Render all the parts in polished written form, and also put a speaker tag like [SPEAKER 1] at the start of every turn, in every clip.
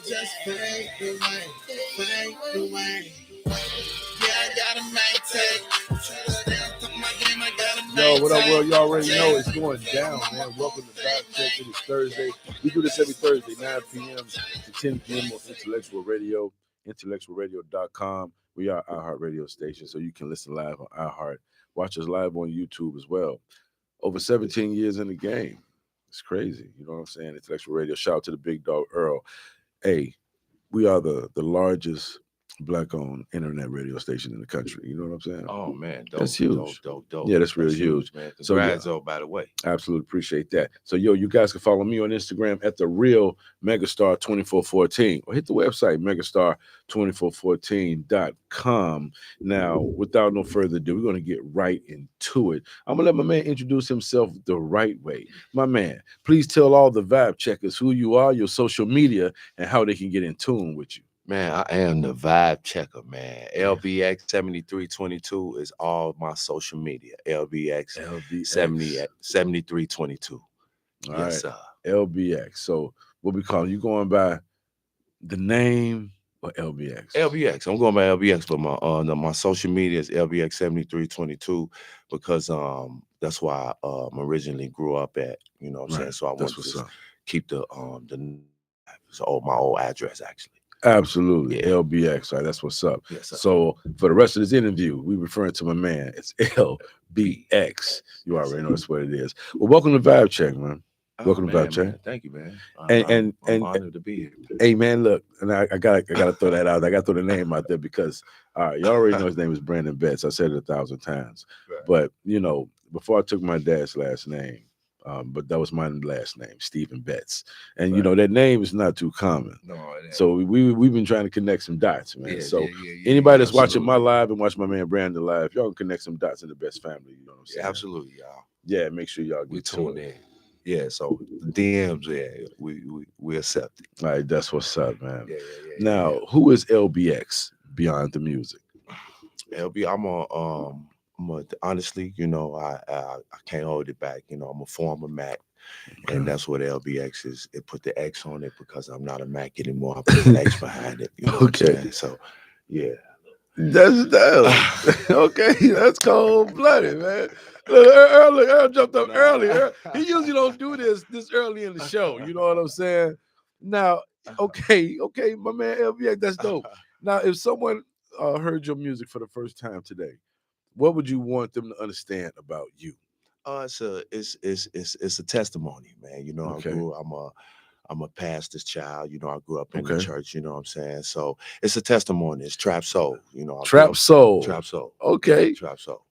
[SPEAKER 1] just fade away, fade away. Yeah, I got a night
[SPEAKER 2] Yo, what up, world? You already know it's going down, man. Welcome to VibeCheck. It is Thursday. We do this every Thursday, 9 p.m. to 10 p.m. on Intellectual Radio, IntellectualRadio.com. We are iHeart radio station, so you can listen live on iHeart. Watch us live on YouTube as well. Over 17 years in the game. It's crazy. You know what I'm saying? Intellectual Radio. Shout out to the big dog, Earl. Hey, we are the largest Black-owned internet radio station in the country. You know what I'm saying?
[SPEAKER 3] Oh, man.
[SPEAKER 2] That's huge.
[SPEAKER 3] Dope.
[SPEAKER 2] Yeah, that's real huge.
[SPEAKER 3] Man.
[SPEAKER 2] So,
[SPEAKER 3] Congrats, by the way.
[SPEAKER 2] Absolutely appreciate that. So, you guys can follow me on Instagram at the real Megastar 2414 or hit the website megastar2414.com. Now, without no further ado, we're going to get right into it. I'm going to let my man introduce himself the right way. My man, please tell all the vibe checkers who you are, your social media, and how they can get in tune with you.
[SPEAKER 3] Man, I am the vibe checker, man. LBX7322 is all my social media. LBX7322.
[SPEAKER 2] All
[SPEAKER 3] yes,
[SPEAKER 2] right.
[SPEAKER 3] sir.
[SPEAKER 2] LBX. So what we call you going by the name or LBX?
[SPEAKER 3] LBX. I'm going by LBX, but my social media is LBX7322 because that's why I originally grew up at. You know what I'm saying? So I want to keep the my old address actually.
[SPEAKER 2] Absolutely.
[SPEAKER 3] Yeah.
[SPEAKER 2] LBX. Right, that's what's up.
[SPEAKER 3] Yes, sir.
[SPEAKER 2] So for the rest of this interview, we referring to my man. It's LBX. You already know that's what it is. Well, welcome to Vibe Check, man. Welcome to Vibe Check.
[SPEAKER 3] Thank you, man.
[SPEAKER 2] I'm
[SPEAKER 3] honored to be here.
[SPEAKER 2] Hey, man, look, and I gotta throw that out. I gotta throw the name out there because all right, you already know his name is Brandon Betts. I said it 1,000 times. Right. But before I took my dad's last name, but that was my last name, Stephen Betts. And
[SPEAKER 3] right.
[SPEAKER 2] That name is not too common.
[SPEAKER 3] No, it ain't.
[SPEAKER 2] So we've been trying to connect some dots, man. Anybody that's watching my live and watching my man Brandon live, y'all can connect some dots in the best family. You know what I'm saying?
[SPEAKER 3] Yeah, absolutely, y'all.
[SPEAKER 2] Yeah, make sure y'all
[SPEAKER 3] we
[SPEAKER 2] get
[SPEAKER 3] tuned in. Yeah, so DMs, we accept it.
[SPEAKER 2] All right, that's what's up, man.
[SPEAKER 3] Yeah.
[SPEAKER 2] Now, who is LBX beyond the music?
[SPEAKER 3] LB, honestly, I can't hold it back. I'm a former Mac, and that's what LBX is. It put the X on it because I'm not a Mac anymore. I put an X behind it. You know what I'm saying? So, yeah.
[SPEAKER 2] That's okay. That's cold-blooded, man. Look, Earl jumped up early. He usually don't do this early in the show. You know what I'm saying? Now, okay, my man LBX, that's dope. Now, if someone heard your music for the first time today, what would you want them to understand about you?
[SPEAKER 3] It's a testimony, man.
[SPEAKER 2] Okay.
[SPEAKER 3] I'm a pastor's child. I grew up in the church. You know what I'm saying? So it's a testimony. It's trap soul.
[SPEAKER 2] Trap soul. Okay.
[SPEAKER 3] Trap soul.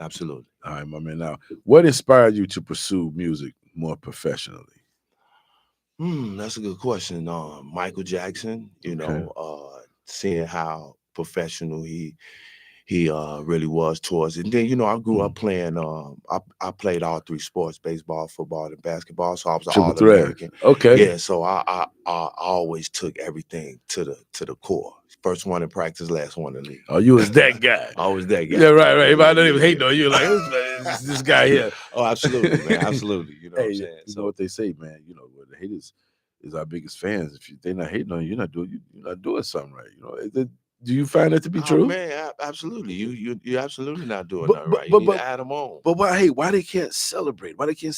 [SPEAKER 3] Absolutely.
[SPEAKER 2] All right, my man. Now, what inspired you to pursue music more professionally?
[SPEAKER 3] That's a good question. Michael Jackson. Seeing how professional he really was towards it. And then, I grew up playing, I played all three sports, baseball, football, and basketball. So I was an All-American.
[SPEAKER 2] Okay.
[SPEAKER 3] Yeah, so I always took everything to the core. First one in practice, last one in league.
[SPEAKER 2] Oh, you was that guy.
[SPEAKER 3] I was that guy.
[SPEAKER 2] Yeah, right. Everybody don't even hate on you. Like, this guy here.
[SPEAKER 3] Oh, absolutely, man. Absolutely. You know what I'm saying?
[SPEAKER 2] You know what they say, man. The haters is our biggest fans. If they're not hating on you, you're not doing something right. Do you find that to be true?
[SPEAKER 3] Man, absolutely. You're absolutely not doing that right. You need to add them on.
[SPEAKER 2] But why they can't celebrate? Why they can't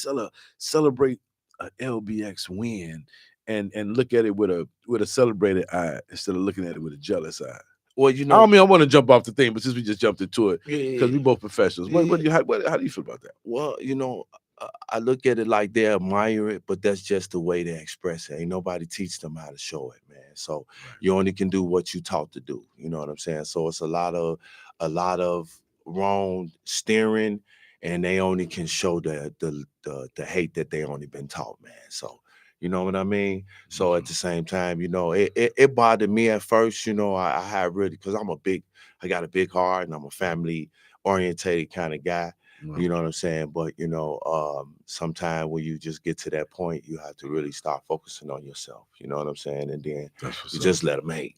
[SPEAKER 2] celebrate an LBX win and look at it with a celebrated eye instead of looking at it with a jealous eye?
[SPEAKER 3] Well,
[SPEAKER 2] I want to jump off the thing, but since we just jumped into it, because we both professionals. How do you feel about that?
[SPEAKER 3] Well, I look at it like they admire it, but that's just the way they express it. Ain't nobody teach them how to show it, man. So you only can do what you taught to do. You know what I'm saying? So it's a lot of wrong steering, and they only can show the hate that they only been taught, man. So you know what I mean? So at the same time, it bothered me at first. I had really, because I got a big heart, and I'm a family orientated kind of guy. You know what I'm saying? But, sometimes when you just get to that point, you have to really start focusing on yourself. You know what I'm saying? And then you just let them hate.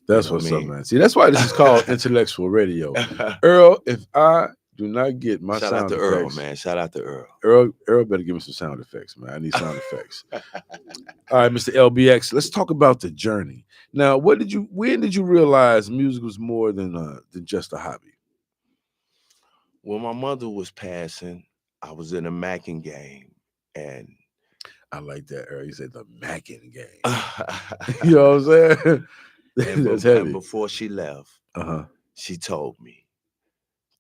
[SPEAKER 2] That's what's up, man. See, that's why this is called Intellectual Radio. Earl, if I Do not get my
[SPEAKER 3] Shout out
[SPEAKER 2] sound
[SPEAKER 3] to Earl,
[SPEAKER 2] effects.
[SPEAKER 3] man. Shout out to Earl.
[SPEAKER 2] Earl better give me some sound effects, man. I need sound effects. All right, Mr. LBX, let's talk about the journey. Now, when did you realize music was more than just a hobby?
[SPEAKER 3] When my mother was passing, I was in a Mackin game, and
[SPEAKER 2] I like that, Earl. You said the Mackin game. You know what I'm saying? That's heavy.
[SPEAKER 3] And before she left,
[SPEAKER 2] Uh-huh.
[SPEAKER 3] she told me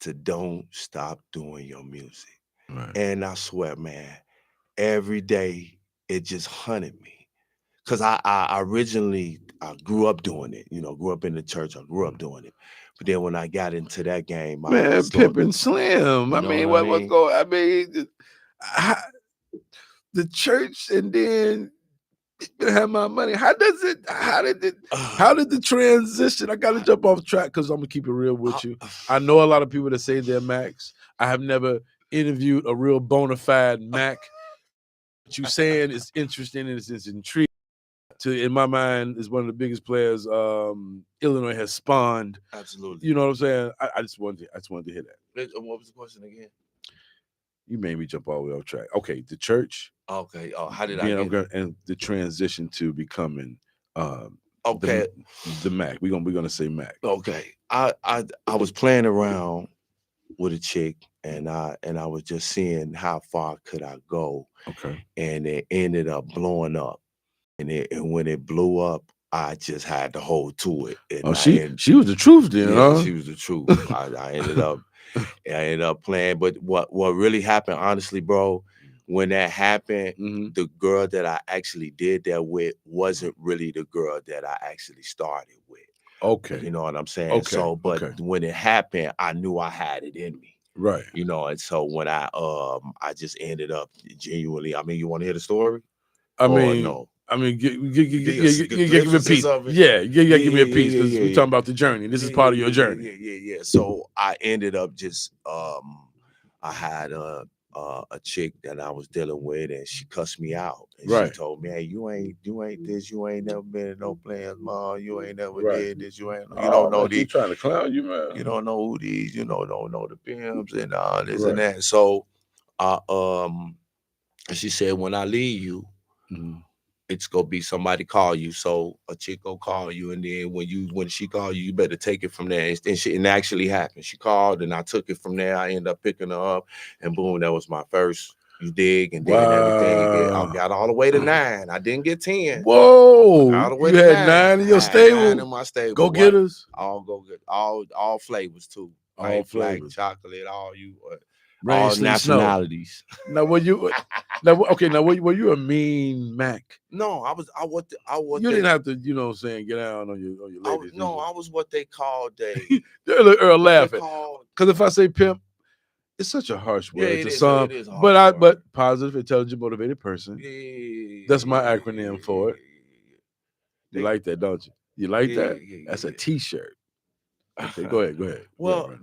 [SPEAKER 3] to don't stop doing your music.
[SPEAKER 2] Right.
[SPEAKER 3] And I swear, man, every day it just hunted me. Cause I originally grew up doing it, grew up in the church. I grew up doing it. But then when I got into that game,
[SPEAKER 2] Man, Pimpin' Slim. I mean, what's going? I mean, the church, and then have my money. How did the transition? I gotta jump off track because I'm gonna keep it real with you. I know a lot of people that say they're Macs. I have never interviewed a real bona fide Mac. What you saying is interesting and it's intriguing. In my mind, is one of the biggest players Illinois has spawned.
[SPEAKER 3] Absolutely.
[SPEAKER 2] You know what I'm saying? I just wanted to hear that.
[SPEAKER 3] What was the question again?
[SPEAKER 2] You made me jump all the way off track. Okay, the church.
[SPEAKER 3] Okay. Oh, how did I get
[SPEAKER 2] and the transition to becoming
[SPEAKER 3] okay
[SPEAKER 2] the Mac. We're gonna say Mac.
[SPEAKER 3] Okay. I was playing around with a chick, and I was just seeing how far could I go.
[SPEAKER 2] Okay.
[SPEAKER 3] And it ended up blowing up. And when it blew up, I just had to hold to it. And
[SPEAKER 2] she was the truth then, huh?
[SPEAKER 3] She was the truth. I ended up playing. But what really happened, honestly, bro, when that happened, the girl that I actually did that with wasn't really the girl that I actually started with.
[SPEAKER 2] Okay.
[SPEAKER 3] You know what I'm saying?
[SPEAKER 2] Okay.
[SPEAKER 3] So, but when it happened, I knew I had it in me.
[SPEAKER 2] Right.
[SPEAKER 3] And so when I just ended up genuinely, I mean, you want to hear the story?
[SPEAKER 2] No. I mean, give me a piece. Yeah, give me a piece because we're talking about the journey. This is part of your journey.
[SPEAKER 3] Yeah. So I ended up just I had a chick that I was dealing with, and she cussed me out. And she told me, "Hey, you ain't this. You ain't never been in no players, mom. You ain't never did this. You don't know these.
[SPEAKER 2] Trying to clown you, man.
[SPEAKER 3] You don't know who these. Don't know the pimps and all this and that." So, she said, "When I leave you." It's gonna be somebody call you, so a chick go call you, and then when she call you, you better take it from there. And it actually happened. She called, and I took it from there. I ended up picking her up, and boom, that was my first. You dig, and then everything. I got all the way to 9. I didn't get 10.
[SPEAKER 2] Whoa! All the way you had 9 in your stable.
[SPEAKER 3] 9 in my stable.
[SPEAKER 2] Go getters.
[SPEAKER 3] All go get all flavors too.
[SPEAKER 2] All flavors,
[SPEAKER 3] chocolate, all you.
[SPEAKER 2] Rain,
[SPEAKER 3] all
[SPEAKER 2] sleep,
[SPEAKER 3] nationalities.
[SPEAKER 2] Snow. Now, were you a mean Mac?
[SPEAKER 3] No, I was.
[SPEAKER 2] You didn't have to, get out on your ladies.
[SPEAKER 3] I was what they called
[SPEAKER 2] Earl laughing. Because if I say pimp, it's such a harsh word to some. But positive, intelligent, motivated person. That's my acronym for it. You like that, don't you? You like that? That's a T-shirt. Okay, go ahead.
[SPEAKER 3] Well,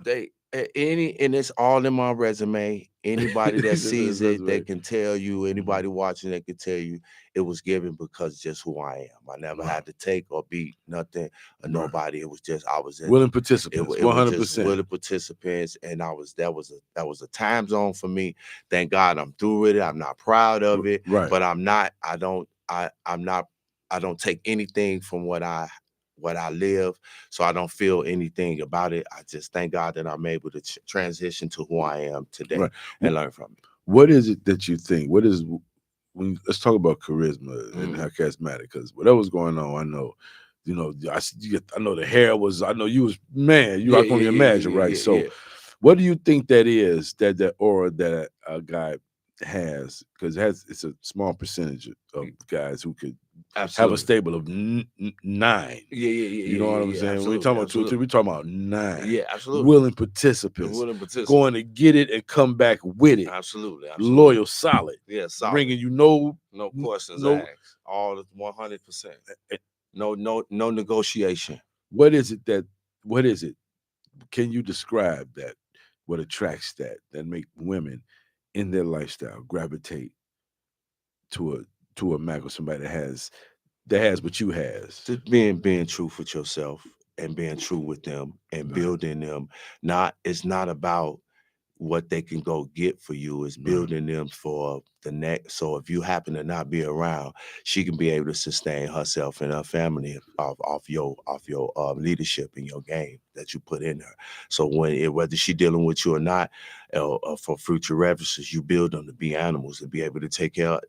[SPEAKER 3] and it's all in my resume. Anybody that sees it, they can tell you. Anybody watching, they can tell you it was given because just who I am. I never had to take or beat nothing or nobody. It was just I was in
[SPEAKER 2] willing participants. 100%
[SPEAKER 3] willing participants, and that was a time zone for me. Thank God I'm through with it. I'm not proud of it, but I'm not. I don't take anything from what I live, so I don't feel anything about it. I just thank God that I'm able to transition to who I am today and learn from it.
[SPEAKER 2] What is it that you think? Let's talk about charisma and how charismatic, because whatever's going on, I know, I know the hair was, I know you was, man, I can only imagine, right? So what do you think that is, that aura that a guy has? Because it's a small percentage of guys who could have a stable of 9. You know what I'm saying? We're talking about 2 or 3. We're talking about 9.
[SPEAKER 3] Yeah, absolutely.
[SPEAKER 2] Willing participants. Going to get it and come back with it.
[SPEAKER 3] Absolutely.
[SPEAKER 2] Loyal, solid.
[SPEAKER 3] Yeah, solid.
[SPEAKER 2] Bringing you no
[SPEAKER 3] questions asked. All 100%. No negotiation.
[SPEAKER 2] What is it? Can you describe that? What attracts that make women in their lifestyle gravitate to a Mac or somebody that has what you has?
[SPEAKER 3] Just being true with yourself and being true with them and building them. It's not about what they can go get for you is building them for the next. So if you happen to not be around, she can be able to sustain herself and her family off your leadership and your game that you put in her. So whether she dealing with you or not, for future references, you build them to be animals and be able to take care of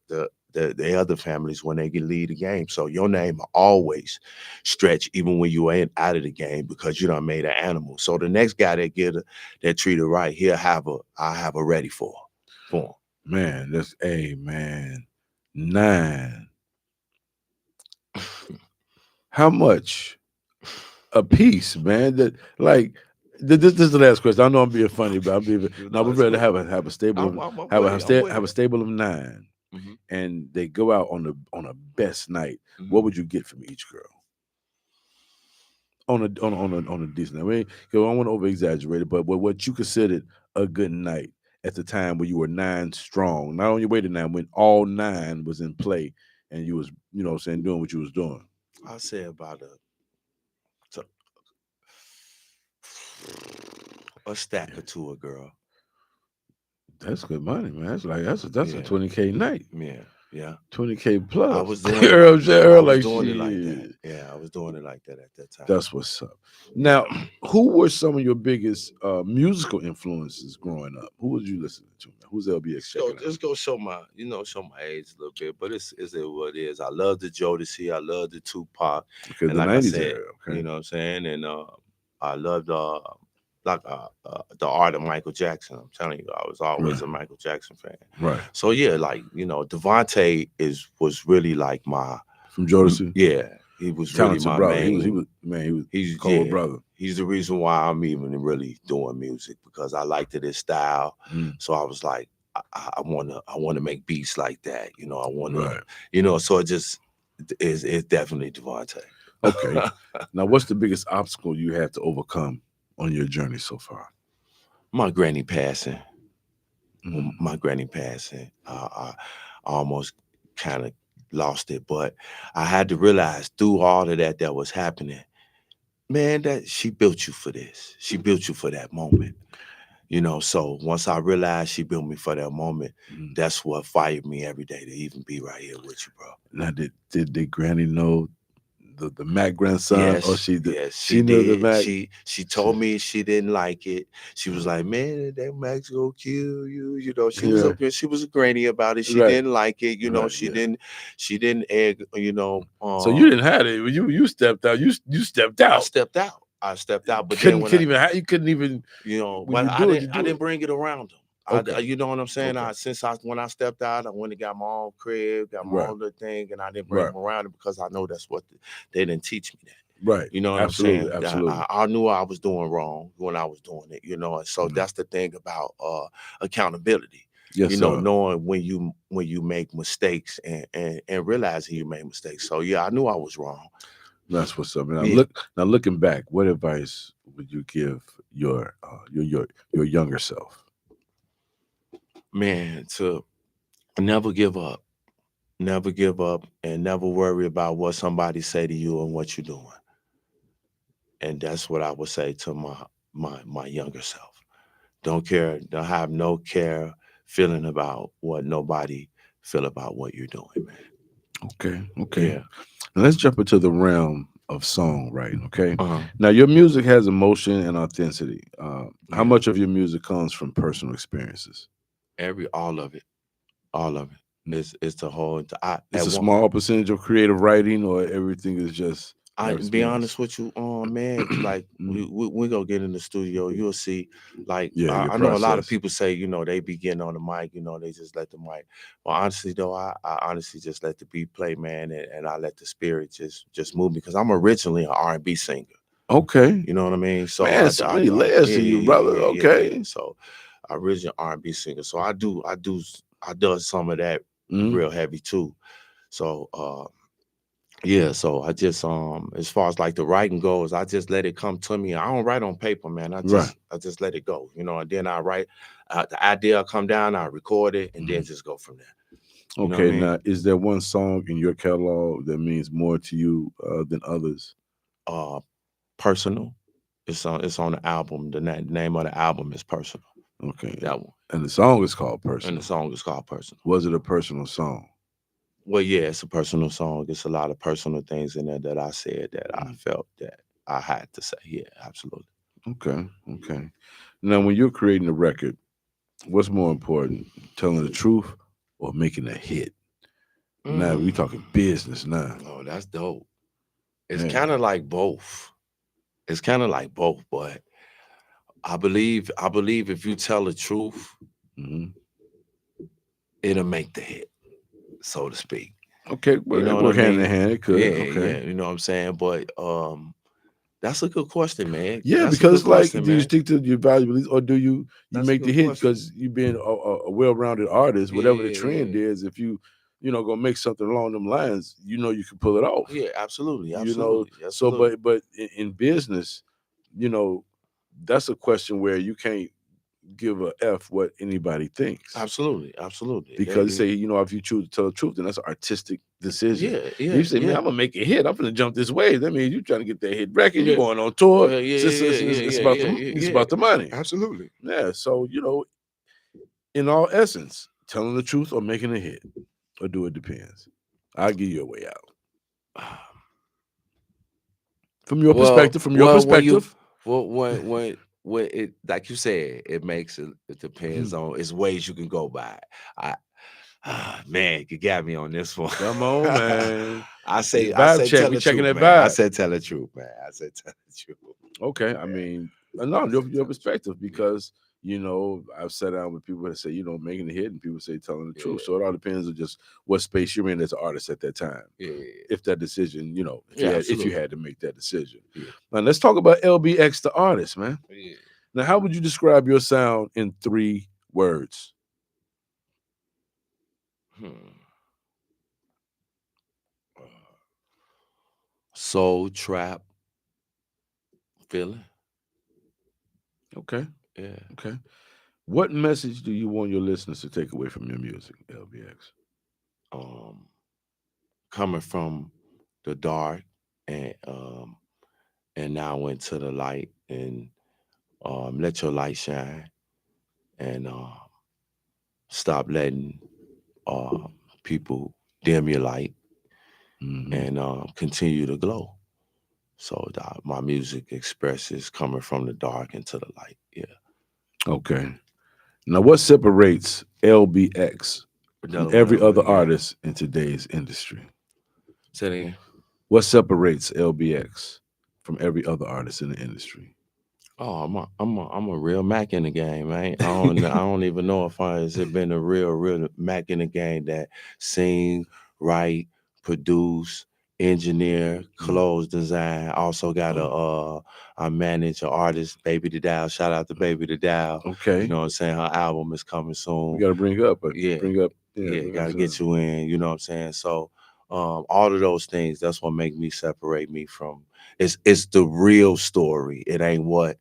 [SPEAKER 3] the other families when they can lead the game. So your name will always stretch even when you ain't out of the game because you done made an animal. So the next guy that treat her right, I have a ready for him.
[SPEAKER 2] Man, that's man. 9. How much a piece, man? That like this is the last question. I know I'm being funny, but I'm being no. We're ready to have a stable have a stable of 9, and they go out on a best night. What would you get from each girl? On a decent night. I mean, I don't want to over exaggerate it, but what you considered a good night at the time when you were 9 strong, not on your way to 9, when all 9 was in play and you was, doing what you was doing.
[SPEAKER 3] I'll say about a stack or two a girl.
[SPEAKER 2] That's good money, man. That's a $20K night.
[SPEAKER 3] Yeah.
[SPEAKER 2] $20K plus.
[SPEAKER 3] I was doing it like that. Yeah, I was doing it like that at that time.
[SPEAKER 2] That's what's up. Now, who were some of your biggest musical influences growing up? Who was you listening to? Who's LBX?
[SPEAKER 3] So just go show my age a little bit, but it's what it is. I love the Jodeci, I love the Tupac,
[SPEAKER 2] and
[SPEAKER 3] the
[SPEAKER 2] like 90s
[SPEAKER 3] I said,
[SPEAKER 2] era. Okay.
[SPEAKER 3] You know what I'm saying, and I loved the art of Michael Jackson. I'm telling you, I was always a Michael Jackson fan.
[SPEAKER 2] Right.
[SPEAKER 3] So yeah, Devontae was really like my
[SPEAKER 2] from Jodeci.
[SPEAKER 3] Yeah, he was really my
[SPEAKER 2] brother.
[SPEAKER 3] main.
[SPEAKER 2] He's cold brother.
[SPEAKER 3] He's the reason why I'm even really doing music because I liked his style. So I was like, I want to make beats like that. I want to, so it just it's definitely Devontae.
[SPEAKER 2] Okay. Now, what's the biggest obstacle you had to overcome on your journey so far?
[SPEAKER 3] My granny passing. My granny passing. I almost kind of lost it, but I had to realize through all of that was happening, man, that she built you for this. She built you for that moment. So once I realized she built me for that moment, that's what fired me every day to even be right here with you, bro.
[SPEAKER 2] Now, did Granny know the Mac grandson?
[SPEAKER 3] Yes,
[SPEAKER 2] or she did.
[SPEAKER 3] Yes,
[SPEAKER 2] she knew
[SPEAKER 3] did.
[SPEAKER 2] The Mac.
[SPEAKER 3] She told me she didn't like it. She was like, "Man, that Mac's gonna kill you." She was up here. She was a granny about it. She didn't like it. She didn't egg.
[SPEAKER 2] So you didn't have it. You stepped out. You stepped out.
[SPEAKER 3] I stepped out. But
[SPEAKER 2] you couldn't even.
[SPEAKER 3] But I didn't bring it around them.
[SPEAKER 2] Okay.
[SPEAKER 3] You know what I'm saying?
[SPEAKER 2] Okay.
[SPEAKER 3] When I stepped out, I went and got my own crib, got my own little thing, and I didn't bring them around it because I know that's what they didn't teach me that.
[SPEAKER 2] Right.
[SPEAKER 3] You know what
[SPEAKER 2] absolutely,
[SPEAKER 3] I'm saying?
[SPEAKER 2] Absolutely.
[SPEAKER 3] I knew I was doing wrong when I was doing it, and so that's the thing about accountability.
[SPEAKER 2] Yes,
[SPEAKER 3] knowing when you make mistakes and realizing you made mistakes. So yeah, I knew I was wrong.
[SPEAKER 2] That's what's up. Now looking back, what advice would you give your younger self?
[SPEAKER 3] Man, to never give up, and never worry about what somebody say to you and what you're doing. And that's what I would say to my younger self. Don't care. Don't have no care feeling about what nobody feel about what you're doing, man.
[SPEAKER 2] Okay.
[SPEAKER 3] Yeah.
[SPEAKER 2] Now let's jump into the realm of songwriting. Okay. Now your music has emotion and authenticity. How much of your music comes from personal experiences?
[SPEAKER 3] All of it. It's the whole.
[SPEAKER 2] It's a small percentage of creative writing, or everything is just.
[SPEAKER 3] I be honest with you, man. Like we go get in the studio, you'll see. Like I know a lot of people say, they be getting on the mic, they just let the mic. Well, honestly though, I honestly just let the beat play, man, and I let the spirit just move me because I'm originally an R&B singer.
[SPEAKER 2] Okay,
[SPEAKER 3] you know what I mean. So
[SPEAKER 2] man, so many layers to you, brother. Okay,
[SPEAKER 3] so original R&B singer. So I do some of that real heavy too. So yeah, so I just as far as like the writing goes, I just let it come to me. I don't write on paper, man. I just let it go, and then I write the idea come down, I record it, and then just go from there.
[SPEAKER 2] Okay, now is there one song in your catalog that means more to you than others?
[SPEAKER 3] Personal. It's on the album. The name of the album is Personal.
[SPEAKER 2] Okay.
[SPEAKER 3] That one.
[SPEAKER 2] And the song is called
[SPEAKER 3] And
[SPEAKER 2] Personal.
[SPEAKER 3] the song is called Personal.
[SPEAKER 2] Was it a personal song?
[SPEAKER 3] Well, yeah, it's a personal song. It's a lot of personal things in there that I said that I felt that I had to say. Yeah, absolutely.
[SPEAKER 2] Okay. Okay. Now, when you're creating a record, what's more important, telling the truth or making a hit? Now we talking business now.
[SPEAKER 3] Oh, that's dope. It's
[SPEAKER 2] Yeah.
[SPEAKER 3] kind of like both. It's kind of like both, but I believe if you tell the truth,
[SPEAKER 2] hmm
[SPEAKER 3] it'll make the hit, so to speak.
[SPEAKER 2] Okay.
[SPEAKER 3] You
[SPEAKER 2] Well,
[SPEAKER 3] know
[SPEAKER 2] it
[SPEAKER 3] what I
[SPEAKER 2] work hand in
[SPEAKER 3] mean?
[SPEAKER 2] hand. It
[SPEAKER 3] Yeah,
[SPEAKER 2] could.
[SPEAKER 3] yeah.
[SPEAKER 2] Okay.
[SPEAKER 3] You know what I'm saying? But that's a good question, man.
[SPEAKER 2] Yeah,
[SPEAKER 3] That's a good
[SPEAKER 2] because like,
[SPEAKER 3] question,
[SPEAKER 2] do you
[SPEAKER 3] man.
[SPEAKER 2] stick to your values or do you
[SPEAKER 3] That's a
[SPEAKER 2] make the
[SPEAKER 3] good
[SPEAKER 2] hit
[SPEAKER 3] question.
[SPEAKER 2] because you being a well-rounded artist?
[SPEAKER 3] Yeah,
[SPEAKER 2] Whatever the
[SPEAKER 3] yeah,
[SPEAKER 2] trend
[SPEAKER 3] yeah.
[SPEAKER 2] is, if you know gonna make something along them lines, you can pull it off.
[SPEAKER 3] Yeah, absolutely,
[SPEAKER 2] You know,
[SPEAKER 3] absolutely,
[SPEAKER 2] so
[SPEAKER 3] absolutely,
[SPEAKER 2] but in business, you know, that's a question where you can't give a f what anybody thinks.
[SPEAKER 3] absolutely, absolutely.
[SPEAKER 2] Because say, if you choose to tell the truth, then that's an artistic decision.
[SPEAKER 3] Yeah,
[SPEAKER 2] If
[SPEAKER 3] yeah,
[SPEAKER 2] you say, man,
[SPEAKER 3] yeah,
[SPEAKER 2] I'm gonna make a hit, I'm gonna jump this way. That means you're trying to get that hit record, you're
[SPEAKER 3] yeah,
[SPEAKER 2] going on tour.
[SPEAKER 3] yeah, yeah,
[SPEAKER 2] It's,
[SPEAKER 3] yeah,
[SPEAKER 2] it's,
[SPEAKER 3] yeah,
[SPEAKER 2] it's
[SPEAKER 3] yeah,
[SPEAKER 2] about
[SPEAKER 3] yeah,
[SPEAKER 2] it's
[SPEAKER 3] yeah,
[SPEAKER 2] about the
[SPEAKER 3] yeah.
[SPEAKER 2] money.
[SPEAKER 3] Absolutely.
[SPEAKER 2] Yeah. So, in all essence, telling the truth or making a hit. Or do it depends. I'll give you a way out. From your
[SPEAKER 3] Well,
[SPEAKER 2] perspective, from your
[SPEAKER 3] well, when you,
[SPEAKER 2] perspective.
[SPEAKER 3] well, when it, like you said, it makes it. It depends on. It's ways you can go by. I, man, you got me on this one.
[SPEAKER 2] Come on, man. It's
[SPEAKER 3] I
[SPEAKER 2] vibe
[SPEAKER 3] say,
[SPEAKER 2] check.
[SPEAKER 3] tell
[SPEAKER 2] We
[SPEAKER 3] the
[SPEAKER 2] checking
[SPEAKER 3] truth,
[SPEAKER 2] that
[SPEAKER 3] man. I
[SPEAKER 2] vibe.
[SPEAKER 3] said, tell the truth, man. I said, tell the truth.
[SPEAKER 2] Okay, I
[SPEAKER 3] Yeah,
[SPEAKER 2] mean,
[SPEAKER 3] I
[SPEAKER 2] no,
[SPEAKER 3] said,
[SPEAKER 2] your
[SPEAKER 3] tell the truth.
[SPEAKER 2] perspective because I've sat down with people that say making a hit, and people say telling the truth.
[SPEAKER 3] Yeah,
[SPEAKER 2] So it all depends on just what space you're in as an artist at that time.
[SPEAKER 3] yeah, yeah,
[SPEAKER 2] If that decision,
[SPEAKER 3] yeah,
[SPEAKER 2] if you
[SPEAKER 3] absolutely.
[SPEAKER 2] had to make that decision.
[SPEAKER 3] Yeah,
[SPEAKER 2] Now let's talk about LBX, the artist, man.
[SPEAKER 3] yeah.
[SPEAKER 2] Now, how would you describe your sound in 3 words?
[SPEAKER 3] Hmm. Soul trap feeling.
[SPEAKER 2] Okay,
[SPEAKER 3] Yeah.
[SPEAKER 2] okay. What message do you want your listeners to take away from your music, LBX?
[SPEAKER 3] Um, coming from the dark and now into the light and let your light shine and stop letting uh, people dim your light
[SPEAKER 2] hmm
[SPEAKER 3] and continue to glow. So my music expresses coming from the dark into the light. Yeah.
[SPEAKER 2] Okay. Now, what separates LBX from
[SPEAKER 3] Another one
[SPEAKER 2] every
[SPEAKER 3] over
[SPEAKER 2] other
[SPEAKER 3] again.
[SPEAKER 2] artist in today's industry?
[SPEAKER 3] Say it again.
[SPEAKER 2] What separates LBX from every other artist in the industry?
[SPEAKER 3] Oh, I'm a real Mac in the game, man. I don't even know if has it been a real Mac in the game that sing, write, produce, engineer,
[SPEAKER 2] Mm.
[SPEAKER 3] clothes design. Also got
[SPEAKER 2] Oh,
[SPEAKER 3] I manage an artist, Baby the Dow. Shout out to Baby the Dow. You
[SPEAKER 2] okay.
[SPEAKER 3] know what I'm saying? Her album is coming
[SPEAKER 2] We
[SPEAKER 3] soon.
[SPEAKER 2] got to
[SPEAKER 3] Yeah,
[SPEAKER 2] bring up, yeah,
[SPEAKER 3] yeah,
[SPEAKER 2] bring up
[SPEAKER 3] gotta get
[SPEAKER 2] some.
[SPEAKER 3] you in, you know what I'm saying? So all of those things, that's what make me separate me from it's the real story. It ain't what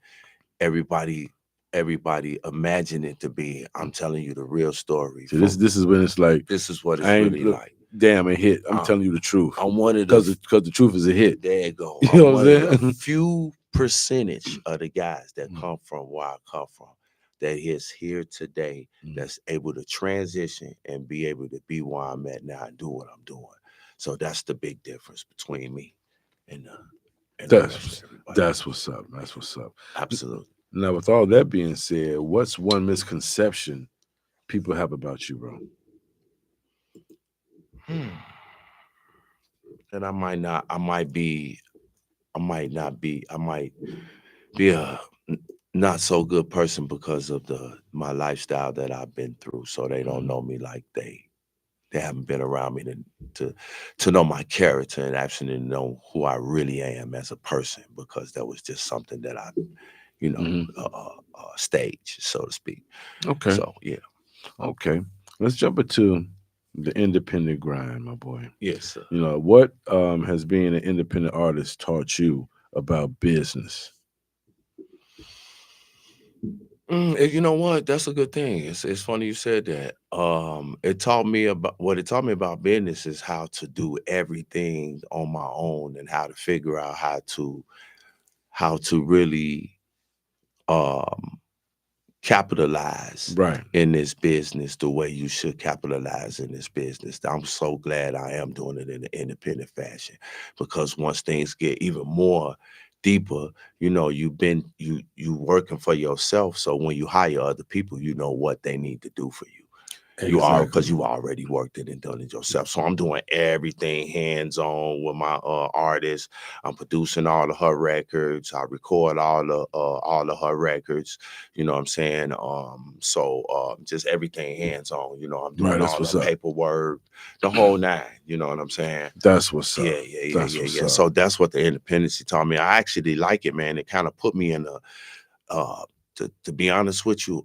[SPEAKER 3] everybody everybody imagine it to be. I'm telling you the real story
[SPEAKER 2] See, this is when it's like,
[SPEAKER 3] this is what
[SPEAKER 2] I
[SPEAKER 3] it's
[SPEAKER 2] ain't
[SPEAKER 3] really
[SPEAKER 2] look,
[SPEAKER 3] like.
[SPEAKER 2] damn a hit. I'm
[SPEAKER 3] Uh,
[SPEAKER 2] telling you the truth
[SPEAKER 3] I'm one of the
[SPEAKER 2] because the truth is a hit.
[SPEAKER 3] there you go.
[SPEAKER 2] You
[SPEAKER 3] I'm
[SPEAKER 2] know what
[SPEAKER 3] one of the
[SPEAKER 2] I'm saying?
[SPEAKER 3] few percentage of the guys that come from where I come from that is here today
[SPEAKER 2] Mm.
[SPEAKER 3] that's able to transition and be able to be where I'm at now and do what I'm doing. So that's the big difference between me and the rest of
[SPEAKER 2] That's
[SPEAKER 3] everybody
[SPEAKER 2] that's
[SPEAKER 3] else.
[SPEAKER 2] what's up. That's what's up.
[SPEAKER 3] Absolutely.
[SPEAKER 2] Now, with all that being said, what's one misconception people have about you, bro?
[SPEAKER 3] Hmm. And I might be a not so good person because of my lifestyle that I've been through. So they don't
[SPEAKER 2] Mhm.
[SPEAKER 3] know me like they haven't been around me to to know my character and actually know who I really am as a person because that was just something that I,
[SPEAKER 2] Mhm.
[SPEAKER 3] stage, so to speak.
[SPEAKER 2] Okay,
[SPEAKER 3] So yeah,
[SPEAKER 2] okay. Let's jump into the independent grind, my boy.
[SPEAKER 3] yes, sir.
[SPEAKER 2] What has being an independent artist taught you about business?
[SPEAKER 3] You know what? That's a good thing. It's funny you said that. It taught me about business is how to do everything on my own and how to figure out how to really um capitalize
[SPEAKER 2] Right.
[SPEAKER 3] in this business the way you should capitalize in this business. I'm so glad I am doing it in an independent fashion, because once things get even more deeper, you working for yourself. So when you hire other people, you know what they need to do for you. Because you already worked it and done it yourself. So I'm doing everything hands on with my artist. I'm producing all of her records. I record all of her records. You know what I'm saying? So just everything hands on. I'm doing
[SPEAKER 2] Right, that's
[SPEAKER 3] all
[SPEAKER 2] what's
[SPEAKER 3] the
[SPEAKER 2] up.
[SPEAKER 3] paperwork, the whole nine. You know what I'm saying?
[SPEAKER 2] That's what's up.
[SPEAKER 3] Yeah.
[SPEAKER 2] What's up.
[SPEAKER 3] So that's what the independency taught me. I actually like it, man. It kind of put me in to be honest with you,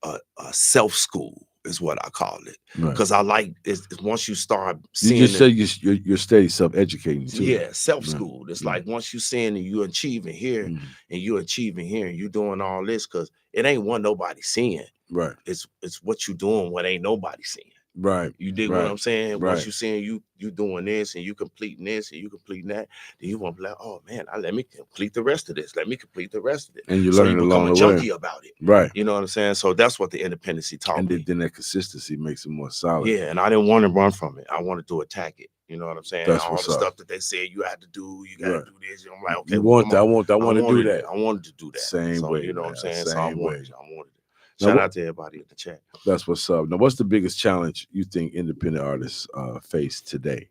[SPEAKER 3] a self school is what I call it,
[SPEAKER 2] Right.
[SPEAKER 3] because I like it's once you start
[SPEAKER 2] You
[SPEAKER 3] seeing
[SPEAKER 2] just say you're steady self-educating too.
[SPEAKER 3] yeah, self school. It's like once you seeing and you achieving here
[SPEAKER 2] Mhm.
[SPEAKER 3] and you achieving here and you doing all this, because it ain't what nobody seeing.
[SPEAKER 2] Right.
[SPEAKER 3] It's what you doing what ain't nobody seeing.
[SPEAKER 2] Right.
[SPEAKER 3] You dig
[SPEAKER 2] right.
[SPEAKER 3] what I'm saying?
[SPEAKER 2] Right.
[SPEAKER 3] Once you seeing you doing this and you completing this and you completing that, then you want to be like, oh man, let me complete the rest of this. Let me complete the rest of it.
[SPEAKER 2] And you
[SPEAKER 3] so
[SPEAKER 2] learn
[SPEAKER 3] you
[SPEAKER 2] along
[SPEAKER 3] become a
[SPEAKER 2] the
[SPEAKER 3] junkie
[SPEAKER 2] way.
[SPEAKER 3] about it.
[SPEAKER 2] Right.
[SPEAKER 3] You know what I'm saying? So that's what the independency taught
[SPEAKER 2] And
[SPEAKER 3] me.
[SPEAKER 2] then that consistency makes it more solid.
[SPEAKER 3] Yeah, and I didn't want to run from it. I wanted to attack it. You know what I'm saying?
[SPEAKER 2] That's
[SPEAKER 3] All
[SPEAKER 2] what's
[SPEAKER 3] the
[SPEAKER 2] up.
[SPEAKER 3] stuff that they said you had to do, you got to
[SPEAKER 2] Right.
[SPEAKER 3] do this. I'm like, okay,
[SPEAKER 2] You
[SPEAKER 3] well,
[SPEAKER 2] want that? I want to do
[SPEAKER 3] wanted
[SPEAKER 2] that.
[SPEAKER 3] it. I wanted to do that.
[SPEAKER 2] Same
[SPEAKER 3] so,
[SPEAKER 2] way,
[SPEAKER 3] You know what I'm
[SPEAKER 2] man.
[SPEAKER 3] saying? So I
[SPEAKER 2] Same
[SPEAKER 3] wanted
[SPEAKER 2] way.
[SPEAKER 3] it. I wanted it.
[SPEAKER 2] Now,
[SPEAKER 3] Shout out to everybody in the chat.
[SPEAKER 2] That's what's up. Now, what's the biggest challenge you think independent artists face today?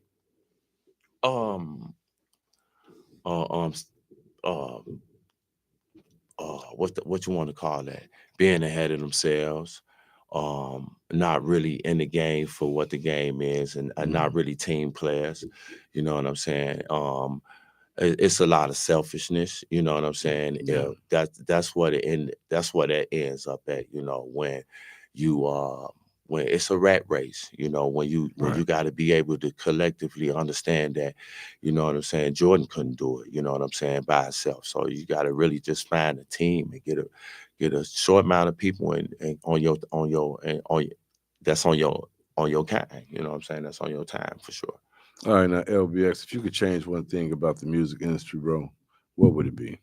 [SPEAKER 3] Um, uh, um, what you want to call that? Being ahead of themselves, not really in the game for what the game is, and not really team players. You know what I'm saying? It's a lot of selfishness. You know what I'm saying?
[SPEAKER 2] Yeah.
[SPEAKER 3] That's what it ends up at. When you when it's a rat race. When you got to be able to collectively understand that. You know what I'm saying? Jordan couldn't do it. You know what I'm saying, by himself. So you got to really just find a team and get a short amount of people and that's on your kind. You know what I'm saying? That's on your time for sure.
[SPEAKER 2] All right, now LBX, if you could change one thing about the music industry, bro, what would it be?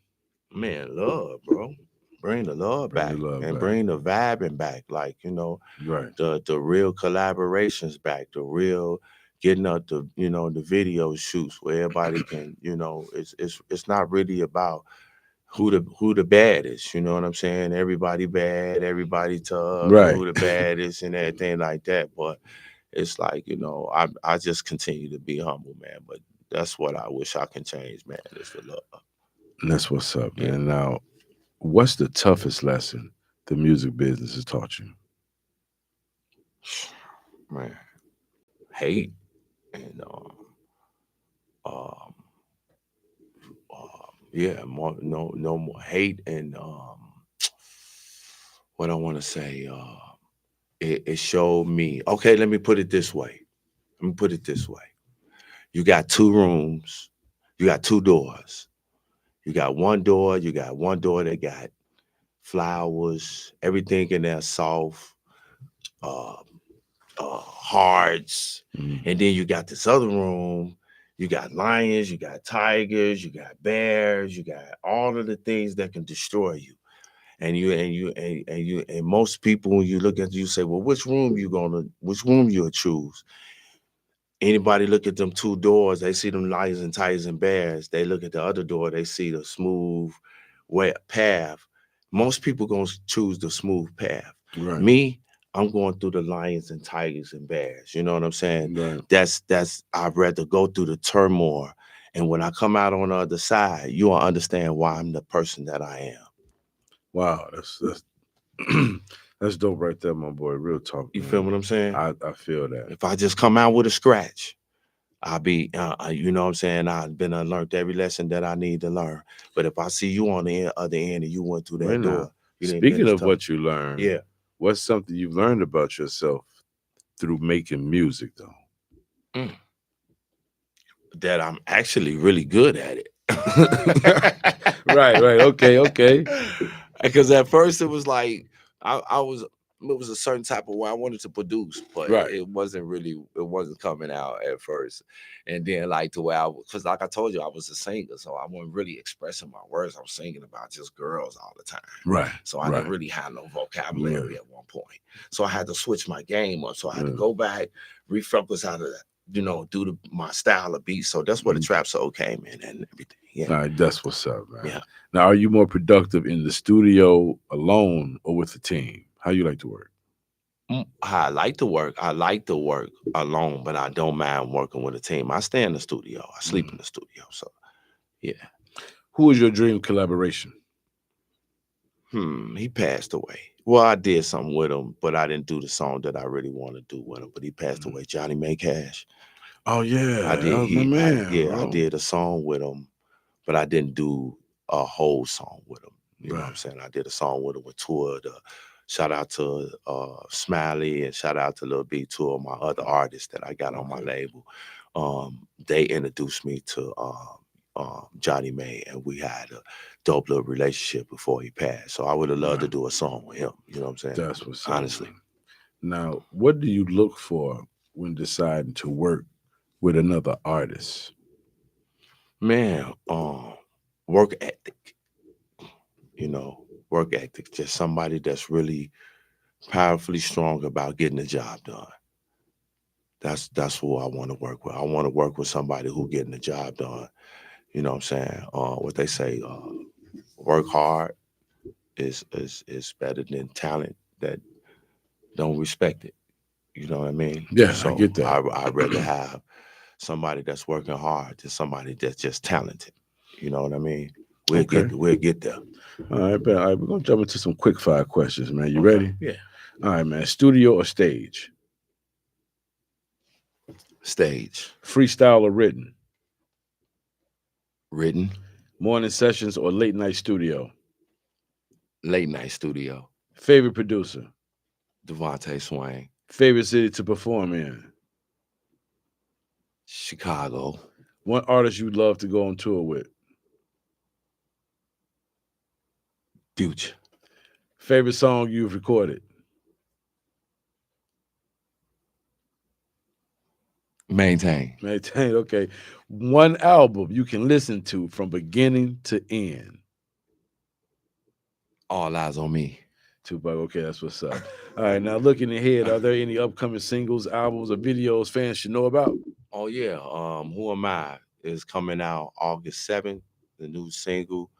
[SPEAKER 3] Man, love, bro. Bring the love
[SPEAKER 2] Bring the
[SPEAKER 3] back
[SPEAKER 2] love
[SPEAKER 3] and
[SPEAKER 2] back.
[SPEAKER 3] bring the vibing back. Like,
[SPEAKER 2] Right.
[SPEAKER 3] the real collaborations back, the real getting up the video shoots where everybody can, it's not really about who the baddest, you know what I'm saying? Everybody bad, everybody tough, and
[SPEAKER 2] Right.
[SPEAKER 3] who the baddest and everything like that. But it's like, I just continue to be humble, man. But that's what I wish I can change, man. Is the love.
[SPEAKER 2] And that's what's up,
[SPEAKER 3] Yeah.
[SPEAKER 2] man. Now, what's the toughest lesson the music business has taught you?
[SPEAKER 3] Man, hate and um yeah, more no more hate and what I want to say, it showed me. Okay, let me put it this way. You got two rooms, you got two doors. You got one door that got flowers, everything in there soft, uh hearts. And then you got this other room. You got lions, you got tigers, you got bears, you got all of the things that can destroy you. And most people, when you look at it, you say, well, which room you'll choose? Anybody look at them two doors, they see them lions and tigers and bears. They look at the other door, they see the smooth path. Most people gonna choose the smooth path.
[SPEAKER 2] Right.
[SPEAKER 3] Me, I'm going through the lions and tigers and bears. You know what I'm saying?
[SPEAKER 2] Right.
[SPEAKER 3] That's I'd rather go through the turmoil. And when I come out on the other side, you'll understand why I'm the person that I am.
[SPEAKER 2] Wow, that's that's dope right there, my boy. Real talk.
[SPEAKER 3] You
[SPEAKER 2] man.
[SPEAKER 3] feel what I'm saying?
[SPEAKER 2] I feel that.
[SPEAKER 3] If I just come out with a scratch, I'll be, you know what I'm saying? I've been learned every lesson that I need to learn. But if I see you on the other end and you went through that
[SPEAKER 2] Right now,
[SPEAKER 3] door, you didn't
[SPEAKER 2] speaking
[SPEAKER 3] finish
[SPEAKER 2] of
[SPEAKER 3] tough.
[SPEAKER 2] what you learned,
[SPEAKER 3] Yeah.
[SPEAKER 2] what's something you've learned about yourself through making music, though?
[SPEAKER 3] That I'm actually really good at it.
[SPEAKER 2] Right. Okay.
[SPEAKER 3] Because at first it was like I was it was a certain type of way I wanted to produce, but
[SPEAKER 2] Right.
[SPEAKER 3] it wasn't coming out at first. And then like the way because like I told you, I was a singer, so I wasn't really expressing my words. I was singing about just girls all the time.
[SPEAKER 2] Right.
[SPEAKER 3] So I didn't really have no vocabulary at one point. So I had to switch my game up. So I had to go back, refocus out of that, due to my style of beat. So that's where the trap soul came in and everything. Yeah.
[SPEAKER 2] All right, that's what's up, man.
[SPEAKER 3] Yeah.
[SPEAKER 2] Now, are you more productive in the studio alone or with the team? How you like to work?
[SPEAKER 3] I like to work. I like to work alone, but I don't mind working with a team. I stay in the studio. I sleep in the studio. So, yeah.
[SPEAKER 2] Who is your dream collaboration?
[SPEAKER 3] He passed away. Well, I did something with him, but I didn't do the song that I really want to do with him. But he passed away. Johnny May Cash.
[SPEAKER 2] Oh yeah,
[SPEAKER 3] I did.
[SPEAKER 2] that was my man.
[SPEAKER 3] I did a song with him, but I didn't do a whole song with him. You know what I'm saying? I did a song with him with two of the. Shout out to Smiley and shout out to Lil B, two of my other artists that I got on my label. They introduced me to Johnny May, and we had a dope little relationship before he passed. So I would have loved to do a song with him. You know what I'm saying?
[SPEAKER 2] That's what's up,
[SPEAKER 3] honestly.
[SPEAKER 2] Man. Now, what do you look for when deciding to work with another artist?
[SPEAKER 3] Man, work ethic. Work ethic. Just somebody that's really powerfully strong about getting the job done. That's who I want to work with. I want to work with somebody who getting the job done. You know what I'm saying? What they say, work hard is better than talent that don't respect it. You know what I mean?
[SPEAKER 2] Yeah,
[SPEAKER 3] so
[SPEAKER 2] I get that.
[SPEAKER 3] I'd rather have somebody that's working hard than somebody that's just talented. You know what I mean? We'll get there.
[SPEAKER 2] All right, but we're gonna jump into some quick fire questions, man. You ready?
[SPEAKER 3] Yeah.
[SPEAKER 2] All right, man. Studio or stage?
[SPEAKER 3] Stage.
[SPEAKER 2] Freestyle or written?
[SPEAKER 3] Written.
[SPEAKER 2] Morning sessions or late night studio?
[SPEAKER 3] Late night studio.
[SPEAKER 2] Favorite producer?
[SPEAKER 3] Devontae Swain.
[SPEAKER 2] Favorite city to perform in?
[SPEAKER 3] Chicago.
[SPEAKER 2] One artist you'd love to go on tour with?
[SPEAKER 3] Future.
[SPEAKER 2] Favorite song you've recorded?
[SPEAKER 3] Maintain.
[SPEAKER 2] Okay. One album you can listen to from beginning to end?
[SPEAKER 3] All Eyes on Me.
[SPEAKER 2] Tupac. Okay, that's what's up. All right, now looking ahead, are there any upcoming singles, albums, or videos fans should know about?
[SPEAKER 3] Oh yeah. Who Am I is coming out August 7th. The new single.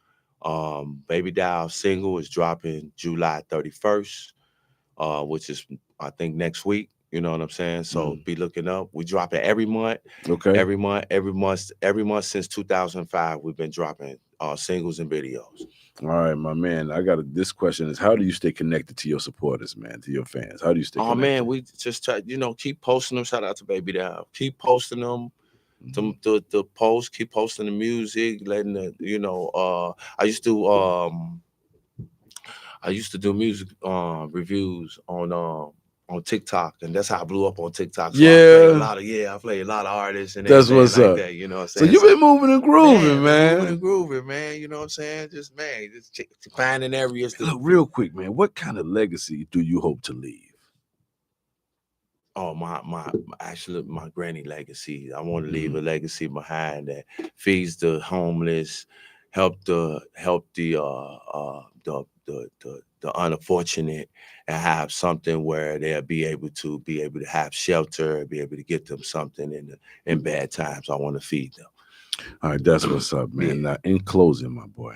[SPEAKER 3] Baby Doll single is dropping July 31st, which is I think next week. You know what I'm saying? So be looking up. We drop it every month.
[SPEAKER 2] Okay.
[SPEAKER 3] Every month since 2005, we've been dropping singles and videos.
[SPEAKER 2] All right, my man. This question is, how do you stay connected to your supporters, man, to your fans? How do you stay connected?
[SPEAKER 3] Oh man, we just try, keep posting them. Shout out to Baby Doll. Keep posting them. The posts, keep posting the music, letting I used to do music reviews on TikTok, and that's how I blew up on TikTok. So I play a lot of artists, and
[SPEAKER 2] that's what's
[SPEAKER 3] like
[SPEAKER 2] up.
[SPEAKER 3] That, you know what I'm saying?
[SPEAKER 2] So you've been moving and grooving, man.
[SPEAKER 3] Moving and grooving, man. You know what I'm saying? Just finding areas.
[SPEAKER 2] Look, real quick, man. What kind of legacy do you hope to leave?
[SPEAKER 3] Oh, my granny legacy. I want to leave a legacy behind that feeds the homeless, help the unfortunate, and have something where they'll be able to have shelter, be able to get them something in bad times. I want to feed them.
[SPEAKER 2] All right, that's what's up, man. Yeah. Now, in closing, my boy,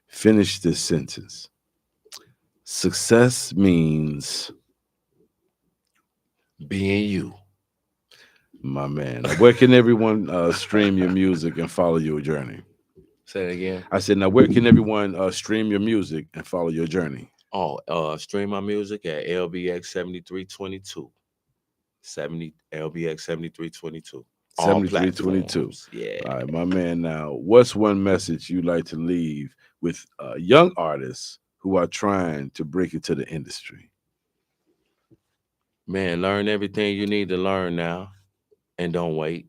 [SPEAKER 2] finish this sentence. Success means
[SPEAKER 3] being you.
[SPEAKER 2] My man. Where can everyone stream your music and follow your journey?
[SPEAKER 3] Say it again.
[SPEAKER 2] I said, now where can everyone stream your music and follow your journey?
[SPEAKER 3] Oh, stream my music at LBX 7322. LBX 7322.
[SPEAKER 2] 7322.
[SPEAKER 3] Yeah.
[SPEAKER 2] All right, my man. Now, what's one message you'd like to leave with young artists who are trying to break into the industry?
[SPEAKER 3] Man, learn everything you need to learn now and don't wait.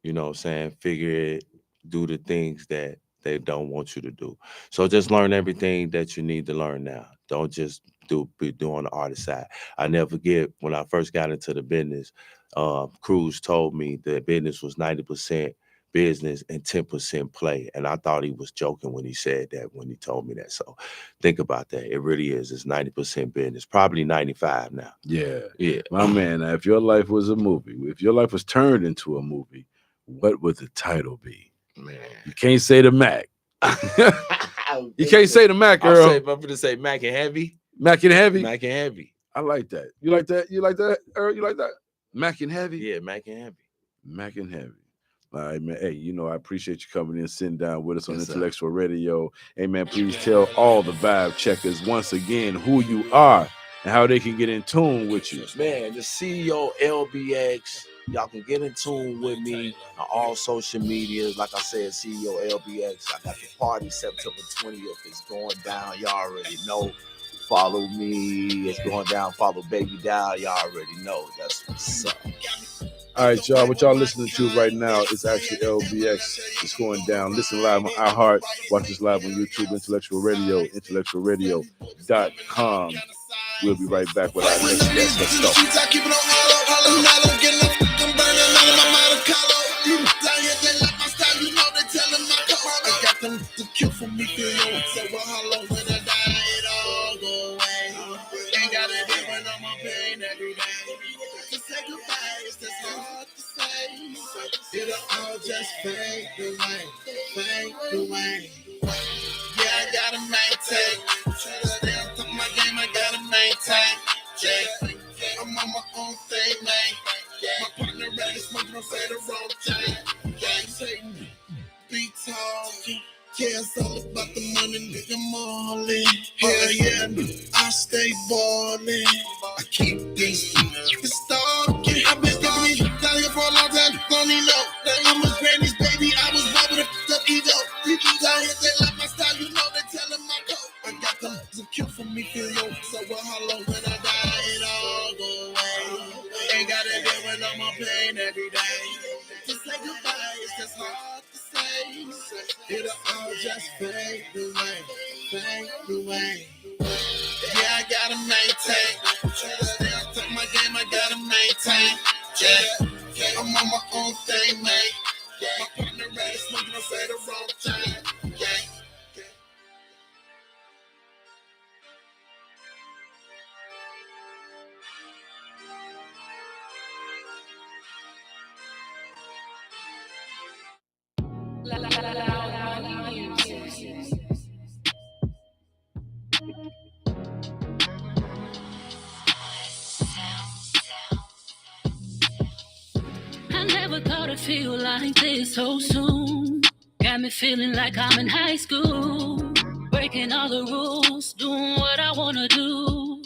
[SPEAKER 3] You know what I'm saying? Figure it, do the things that they don't want you to do. So just learn everything that you need to learn now. Don't just doing the artist side. I never forget when I first got into the business. Cruz told me the business was 90% business and 10% play, and I thought he was joking when he said that. When he told me that, so think about that. It really is. It's 90% business, probably 95 now.
[SPEAKER 2] Yeah,
[SPEAKER 3] Yeah,
[SPEAKER 2] my man. If your life was a movie, if your life was turned into a movie, what would the title be?
[SPEAKER 3] man.
[SPEAKER 2] You can't say the Mac. You can't say the Mac, girl.
[SPEAKER 3] I'm going to say Mac and Heavy.
[SPEAKER 2] Mac and Heavy.
[SPEAKER 3] Mac and Heavy.
[SPEAKER 2] I like that. You like that? You like that, Earl? You like that? Mac and Heavy.
[SPEAKER 3] Yeah, Mac and Heavy.
[SPEAKER 2] Mac and Heavy. All right, man. Hey, I appreciate you coming in, sitting down with us on
[SPEAKER 3] Yes, sir.
[SPEAKER 2] Intellectual Radio. Hey, man, please tell all the vibe checkers once again who you are and how they can get in tune with you.
[SPEAKER 3] Man, the CEO LBX. Y'all can get in tune with me on all social medias. Like I said, CEO LBX. I got the party September 20th. It's going down. Y'all already know. Follow me. It's going down. Follow Baby Doll. Y'all already know. That's what's up.
[SPEAKER 2] All right, y'all. What y'all listening to right now is actually LBX. It's going down. Listen live on iHeart. Watch this live on YouTube, Intellectual Radio, IntellectualRadio.com. We'll be right back with our next guest. Let's go.
[SPEAKER 1] It'll all just fade away, fade away. Yeah, I gotta maintain. Stay on top of my game, I gotta maintain. Yeah, I'm on my own thing, man. My partner ready, smoking, don't say the wrong thing. Yeah, take me, be talking. Yeah, it's all about the money, nigga, Marley. Hell yeah, I stay ballin'. I keep these stalking. I've been stalking me down here for a long time. Don't need no. I'm a granny's baby. I was born with a up ego. Down here, they like my style. You know they tellin' my code. I got them to kill for me, feel yo. So hollow when I die, it all go away. Ain't gotta deal with no more pain every day. To say goodbye, it's just hard to say. It'll all just fade away, fade away. Yeah, I gotta maintain. Stay on top of my game, I gotta maintain. Yeah, I'm on my own thing, man. My partner ready, smoking, don't say the wrong thing. Yeah.
[SPEAKER 4] I never thought it'd feel like this so soon. Got me feeling like I'm in high school, breaking all the rules, doing what I wanna do.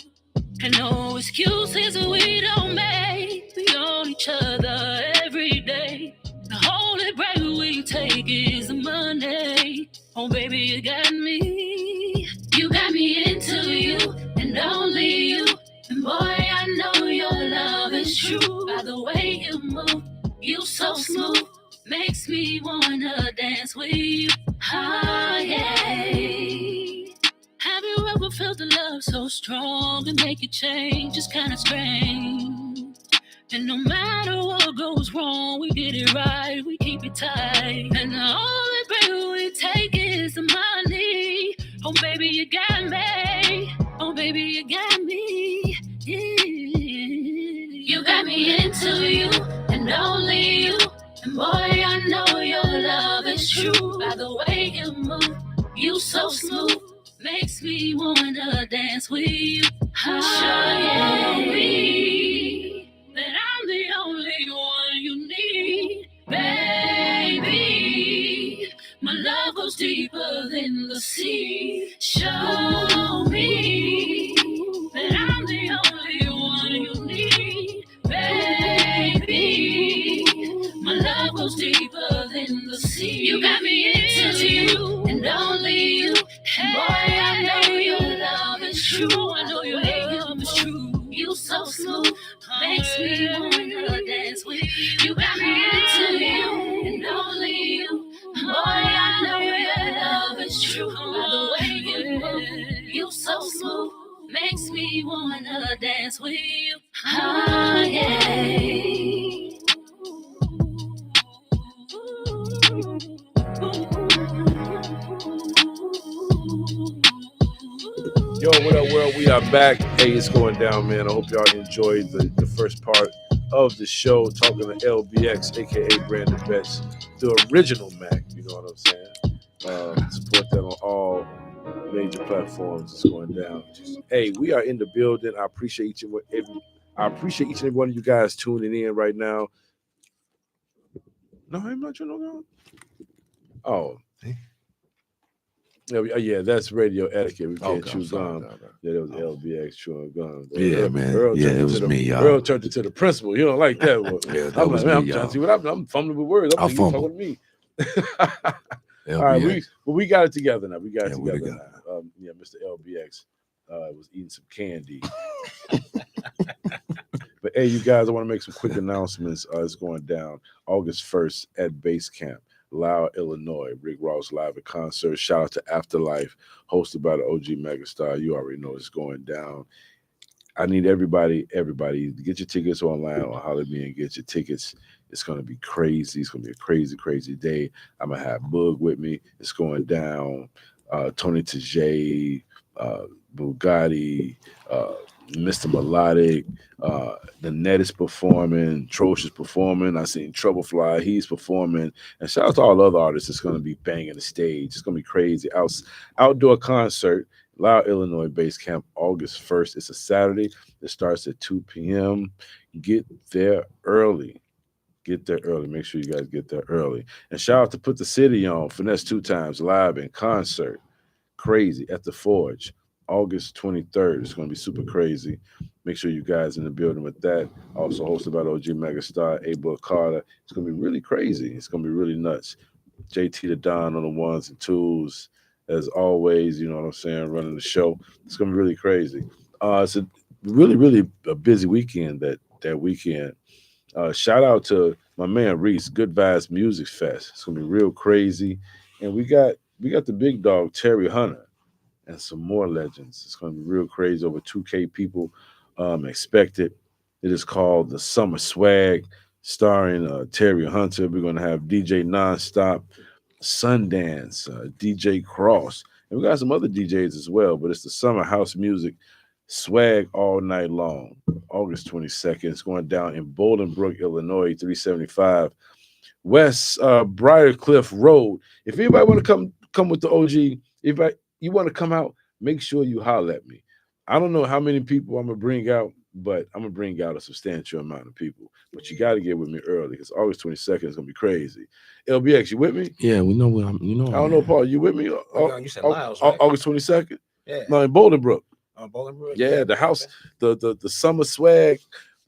[SPEAKER 4] And no excuses we don't make. We own each other every day. The only break we take is the money. Oh baby, you got me. You got me into you and only you. And boy, I know your love is true. By the way you move, you so smooth, makes me wanna dance with you. Oh yeah. Have you ever felt the love so strong and make it change? It's kinda strange. And no matter what goes wrong, we get it right, we keep it tight. And the only break we take is the money. Oh baby, you got me. Oh baby, you got me. Yeah. You got me into you and only you. And boy, I know your love is true. By the way you move, you so smooth, makes me wanna dance with you. Oh, show me that I'm the only one you need, baby. My love goes deeper than the sea. Show me that I'm the only one you need, baby. My love goes deeper than the sea. You got me into you and only you. And boy, I know your love is true. I know your love is true. You so smooth, makes me wanna dance with you. You got me into you and only you. Boy, I know your love is true. By the way you move, you so smooth, makes me wanna dance with you. Ah, yeah.
[SPEAKER 2] Yo, what up, world? We are back. Hey, it's going down, man. I hope y'all enjoyed the first part of the show, talking to LBX, aka Brandon Betts, the original Mac. You know what I'm saying? Support that on all major platforms. It's going down. Hey, we are in the building. I appreciate each and every one of you guys tuning in right now. No, I'm not tuning in. Oh. Yeah, that's radio etiquette. We can't chew gum. Yeah, that was LBX chewing gum.
[SPEAKER 3] Yeah, man. It was me, y'all.
[SPEAKER 2] Earl turned it to the principal. You don't like that one.
[SPEAKER 3] Yeah, that
[SPEAKER 2] I'm
[SPEAKER 3] was
[SPEAKER 2] like, man,
[SPEAKER 3] me,
[SPEAKER 2] I'm trying
[SPEAKER 3] y'all.
[SPEAKER 2] to see what I'm fumbling with words. I'm thinking talking to me. All right, we got it together now. We got it together now. Yeah, Mr. LBX was eating some candy. But hey, you guys, I want to make some quick announcements. It's going down August 1st at Base Camp, Loud, Illinois. Rick Ross live at concert. Shout out to Afterlife, hosted by the OG Megastar. You already know it's going down. I need everybody to get your tickets online on Holiday and get your tickets. It's going to be crazy. It's going to be a crazy, crazy day. I'm going to have Boog with me. It's going down. Tony Tajay, Bugatti, Mr. Melodic, the Net is performing, Trosh is performing. I seen Troublefly, he's performing, and shout out to all the other artists that's going to be banging the stage. It's going to be crazy. Outdoor concert, Loud, Illinois Base Camp, August 1st. It's a Saturday. It starts at 2 p.m. Get there early. Get there early. Make sure you guys get there early. And shout out to Put the City on, Finesse 2 times, live in concert. Crazy at the Forge, August 23rd. It's going to be super crazy. Make sure you guys in the building with that. Also hosted by the OG Megastar, Abel Carter. It's going to be really crazy. It's going to be really nuts. JT the Don on the ones and twos, as always. You know what I'm saying? Running the show. It's going to be really crazy. It's a really, really a busy weekend that weekend. Shout out to my man Reese, Good Vibes Music Fest. It's going to be real crazy. And we got the big dog, Terry Hunter, and some more legends. It's going to be real crazy. Over 2K people expected. It is called the Summer Swag, starring Terry Hunter. We're going to have DJ Nonstop, Sundance, DJ Cross, and we got some other DJs as well. But it's the Summer House Music Swag all night long. August 22nd. It's going down in Bolingbrook, Illinois, 375 West Briarcliff Road. If anybody want to come with the OG, if you want to come out, make sure you holler at me. I don't know how many people I'm gonna bring out, but I'm gonna bring out a substantial amount of people. But you got to get with me early because August 22nd is gonna be crazy. LBX, you with me?
[SPEAKER 3] Yeah, we know what I'm. You know,
[SPEAKER 2] I don't know, Paul. You with me?
[SPEAKER 5] You said Lyles, right?
[SPEAKER 2] August 22nd.
[SPEAKER 5] Yeah.
[SPEAKER 2] No, in Bolingbrook.
[SPEAKER 5] Bolingbrook.
[SPEAKER 2] Yeah, the house, the Summer Swag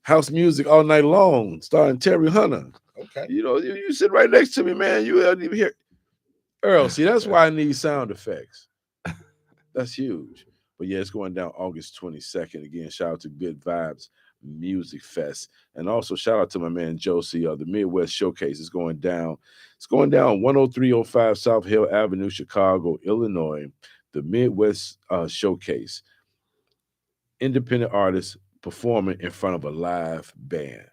[SPEAKER 2] house music all night long, starring Terry Hunter.
[SPEAKER 5] Okay.
[SPEAKER 2] You know, you sit right next to me, man. You don't even hear Earl. See, that's why I need sound effects. That's huge. But yeah, it's going down August 22nd. Again, shout out to Good Vibes Music Fest. And also shout out to my man Josie. The Midwest Showcase is going down. It's going down 10305 South Hill Avenue, Chicago, Illinois. The Midwest Showcase. Independent artists performing in front of a live band.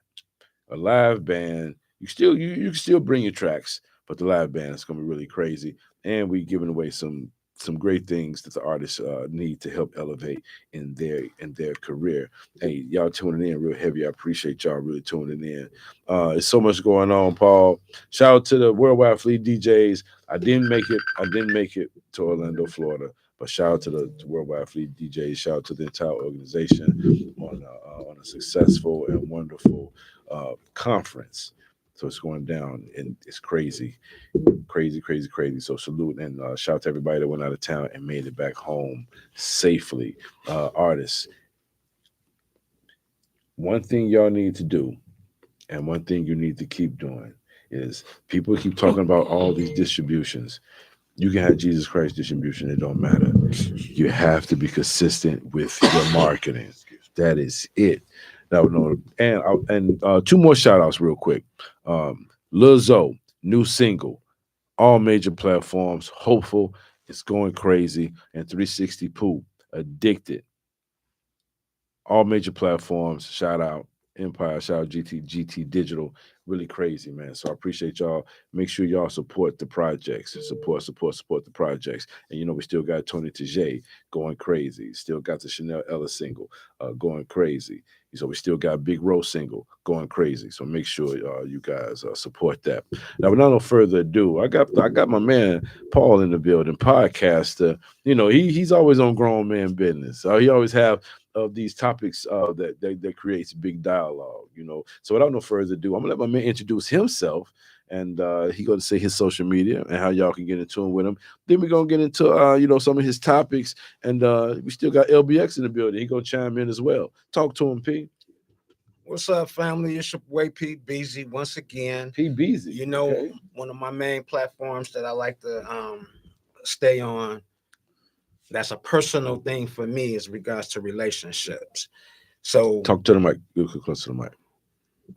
[SPEAKER 2] A live band. You can still bring your tracks, but the live band is going to be really crazy. And we giving away some great things that the artists need to help elevate in their career. Hey, y'all tuning in real heavy. I appreciate y'all really tuning in. There's so much going on, Paul. Shout out to the Worldwide Fleet DJs. I didn't make it to Orlando, Florida. But shout out to the Worldwide Fleet DJs. Shout out to the entire organization on a successful and wonderful conference. So it's going down, and it's crazy. So salute and shout out to everybody that went out of town and made it back home safely. Artists, one thing y'all need to do, and one thing you need to keep doing is people keep talking about all these distributions. You can have Jesus Christ distribution. It don't matter. You have to be consistent with your marketing. That is it. Now, and two more shout outs real quick. Lil Zo, new single, all major platforms. Hopeful, it's going crazy. And 360 Pooh, Addicted. all major platforms. Shout out Empire, shout out GT Digital. Really crazy, man. So I appreciate y'all. Make sure y'all support the projects. Support the projects. And we still got Tony Tajay going crazy. Still got the Chanel Ella single going crazy. So we still got Big Rose single going crazy. So make sure you guys support that. Now, without no further ado, I got my man Paul in the building, podcaster. He's always on grown man business. He always have these topics that creates big dialogue. So without no further ado, I'm gonna let my man introduce himself, and he going to say his social media and how y'all can get in tune with him. Then we're gonna get into some of his topics, and we still got LBX in the building. He gonna chime in as well. Talk to him, P.
[SPEAKER 5] What's up, family? It's your boy P Beezy once again.
[SPEAKER 2] P Beezy. Okay.
[SPEAKER 5] One of my main platforms that I like to stay on. That's a personal thing for me as regards to relationships. So
[SPEAKER 2] talk to the mic. Get close to the mic.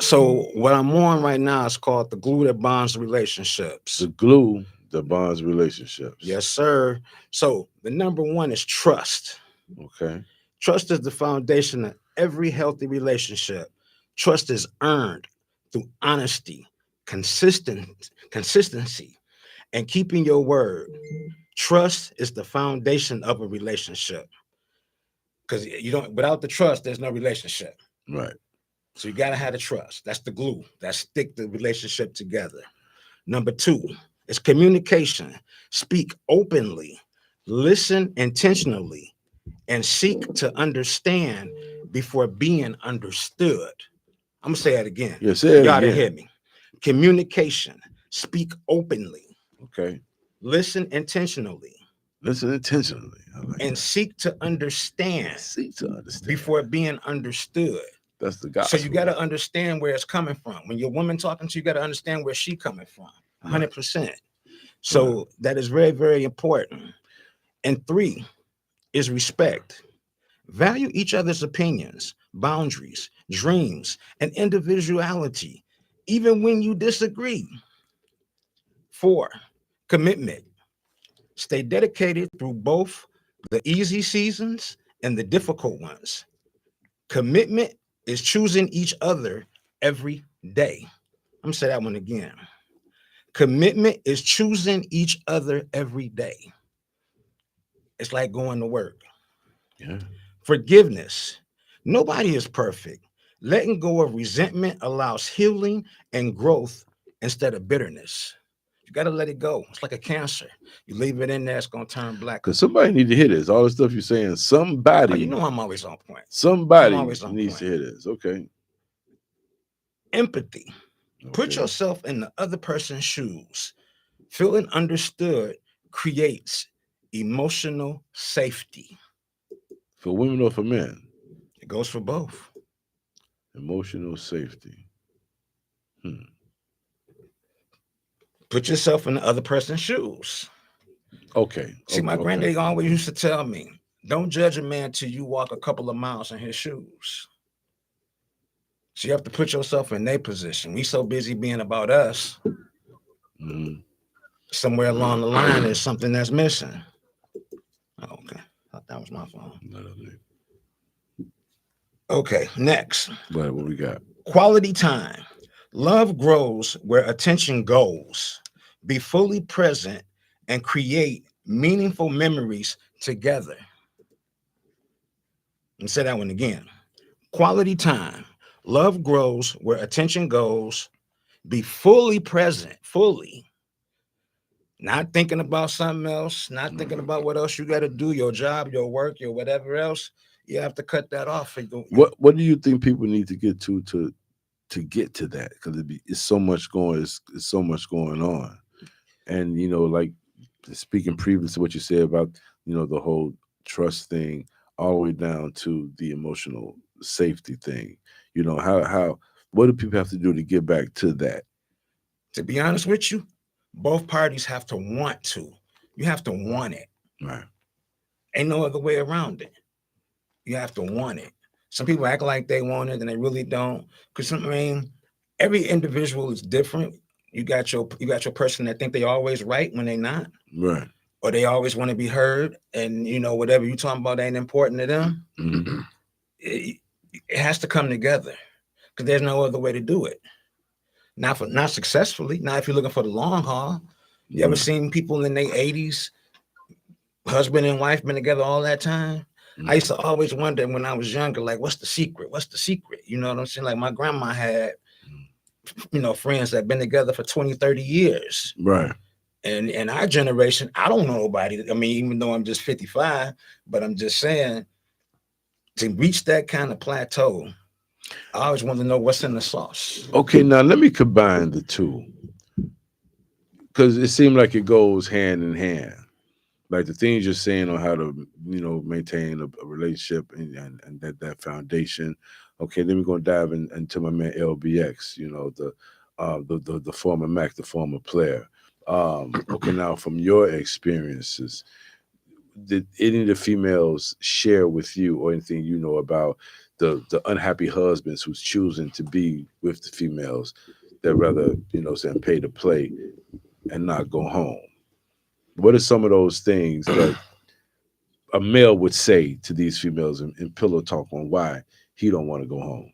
[SPEAKER 5] So what I'm on right now is called the glue that bonds relationships.
[SPEAKER 2] The glue that bonds relationships.
[SPEAKER 5] Yes, sir. So the number one is trust.
[SPEAKER 2] Okay.
[SPEAKER 5] Trust is the foundation of every healthy relationship. Trust is earned through honesty, consistency, and keeping your word. Trust is the foundation of a relationship. Because without the trust, there's no relationship.
[SPEAKER 2] Right.
[SPEAKER 5] So you got to have the trust. That's the glue that stick the relationship together. Number two is communication. Speak openly, listen intentionally, and seek to understand before being understood. I'm going to say that again.
[SPEAKER 2] Yeah, say it
[SPEAKER 5] you got to
[SPEAKER 2] again.
[SPEAKER 5] hear me. Communication. Speak openly.
[SPEAKER 2] Okay.
[SPEAKER 5] Listen intentionally.
[SPEAKER 2] Listen intentionally.
[SPEAKER 5] And seek to understand. Before being understood.
[SPEAKER 2] That's the gospel.
[SPEAKER 5] So you got to understand where it's coming from. When your woman talking to you, got to understand where she's coming from. 100%. So that is very, very important. And three is respect. Value each other's opinions, boundaries, dreams, and individuality, even when you disagree. 4, commitment. Stay dedicated through both the easy seasons and the difficult ones. Commitment is choosing each other every day. I'm gonna say that one again. Commitment is choosing each other every day. It's like going to work.
[SPEAKER 2] Yeah.
[SPEAKER 5] Forgiveness. Nobody is perfect. Letting go of resentment allows healing and growth instead of bitterness. You got to let it go. It's like a cancer. You leave it in there, it's going to turn black.
[SPEAKER 2] Because somebody need to hear this. All the stuff you're saying, somebody.
[SPEAKER 5] I'm always on point.
[SPEAKER 2] Somebody needs to hear this. Okay.
[SPEAKER 5] Empathy. Okay. Put yourself in the other person's shoes. Feeling understood creates emotional safety.
[SPEAKER 2] For women or for men?
[SPEAKER 5] It goes for both.
[SPEAKER 2] Emotional safety.
[SPEAKER 5] Put yourself in the other person's shoes.
[SPEAKER 2] Okay.
[SPEAKER 5] See, my granddaddy always used to tell me, don't judge a man till you walk a couple of miles in his shoes. So you have to put yourself in their position. We so busy being about us. Mm-hmm. Somewhere along the line, there's something that's missing. Oh, okay. I thought that was my phone. Okay, next.
[SPEAKER 2] What we got?
[SPEAKER 5] Quality time. Love grows where attention goes. Be fully present and create meaningful memories together. And say that one again. Quality time. Love grows where attention goes. Be fully present, fully. Not thinking about something else, not thinking about what else you got to do, your job, your work, your whatever else. You have to cut that off.
[SPEAKER 2] What do you think people need to get to get to that? Because it's so much going on. And like speaking previously to what you said about the whole trust thing, all the way down to the emotional safety thing. What do people have to do to get back to that?
[SPEAKER 5] To be honest with you, both parties have to want to. You have to want it.
[SPEAKER 2] Right.
[SPEAKER 5] Ain't no other way around it. You have to want it. Some people act like they want it and they really don't. Because every individual is different. You got your person that think they always right when they not.
[SPEAKER 2] Right.
[SPEAKER 5] Or they always want to be heard, and whatever you talking about ain't important to them.
[SPEAKER 2] Mm-hmm.
[SPEAKER 5] it has to come together because there's no other way to do it. Not successfully. Now, if you're looking for the long haul, you ever seen people in their 80s, husband and wife been together all that time? I used to always wonder when I was younger, like, what's the secret? What's the secret? You know what I'm saying? Like my grandma had, friends that been together for 20, 30 years.
[SPEAKER 2] Right.
[SPEAKER 5] And in our generation, I don't know nobody. I mean, even though I'm just 55, but I'm just saying, to reach that kind of plateau, I always want to know what's in the sauce.
[SPEAKER 2] Okay, now let me combine the two, because it seemed like it goes hand in hand. Like the things you're saying on how to, maintain a relationship and that foundation. Okay, then we're gonna dive into my man LBX. The former Mac, the former player. Okay, now from your experiences, did any of the females share with you or anything you know about the unhappy husbands who's choosing to be with the females that rather, pay to play and not go home? What are some of those things that a male would say to these females in pillow talk on why he don't want to go home?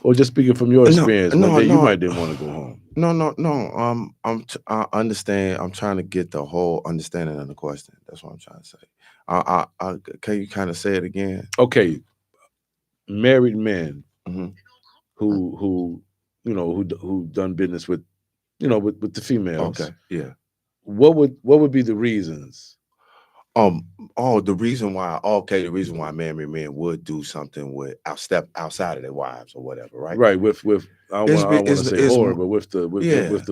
[SPEAKER 2] Or just speaking from your experience, you might didn't want to go home.
[SPEAKER 3] No. I understand. I'm trying to get the whole understanding of the question. That's what I'm trying to say. Can you kind of say it again?
[SPEAKER 2] Okay, married men who done business with with the females.
[SPEAKER 3] Okay, yeah.
[SPEAKER 2] What would be the reasons?
[SPEAKER 3] The reason why married men would do something with step outside of their wives or whatever, right?
[SPEAKER 2] Right, with I don't want to say whore, but with the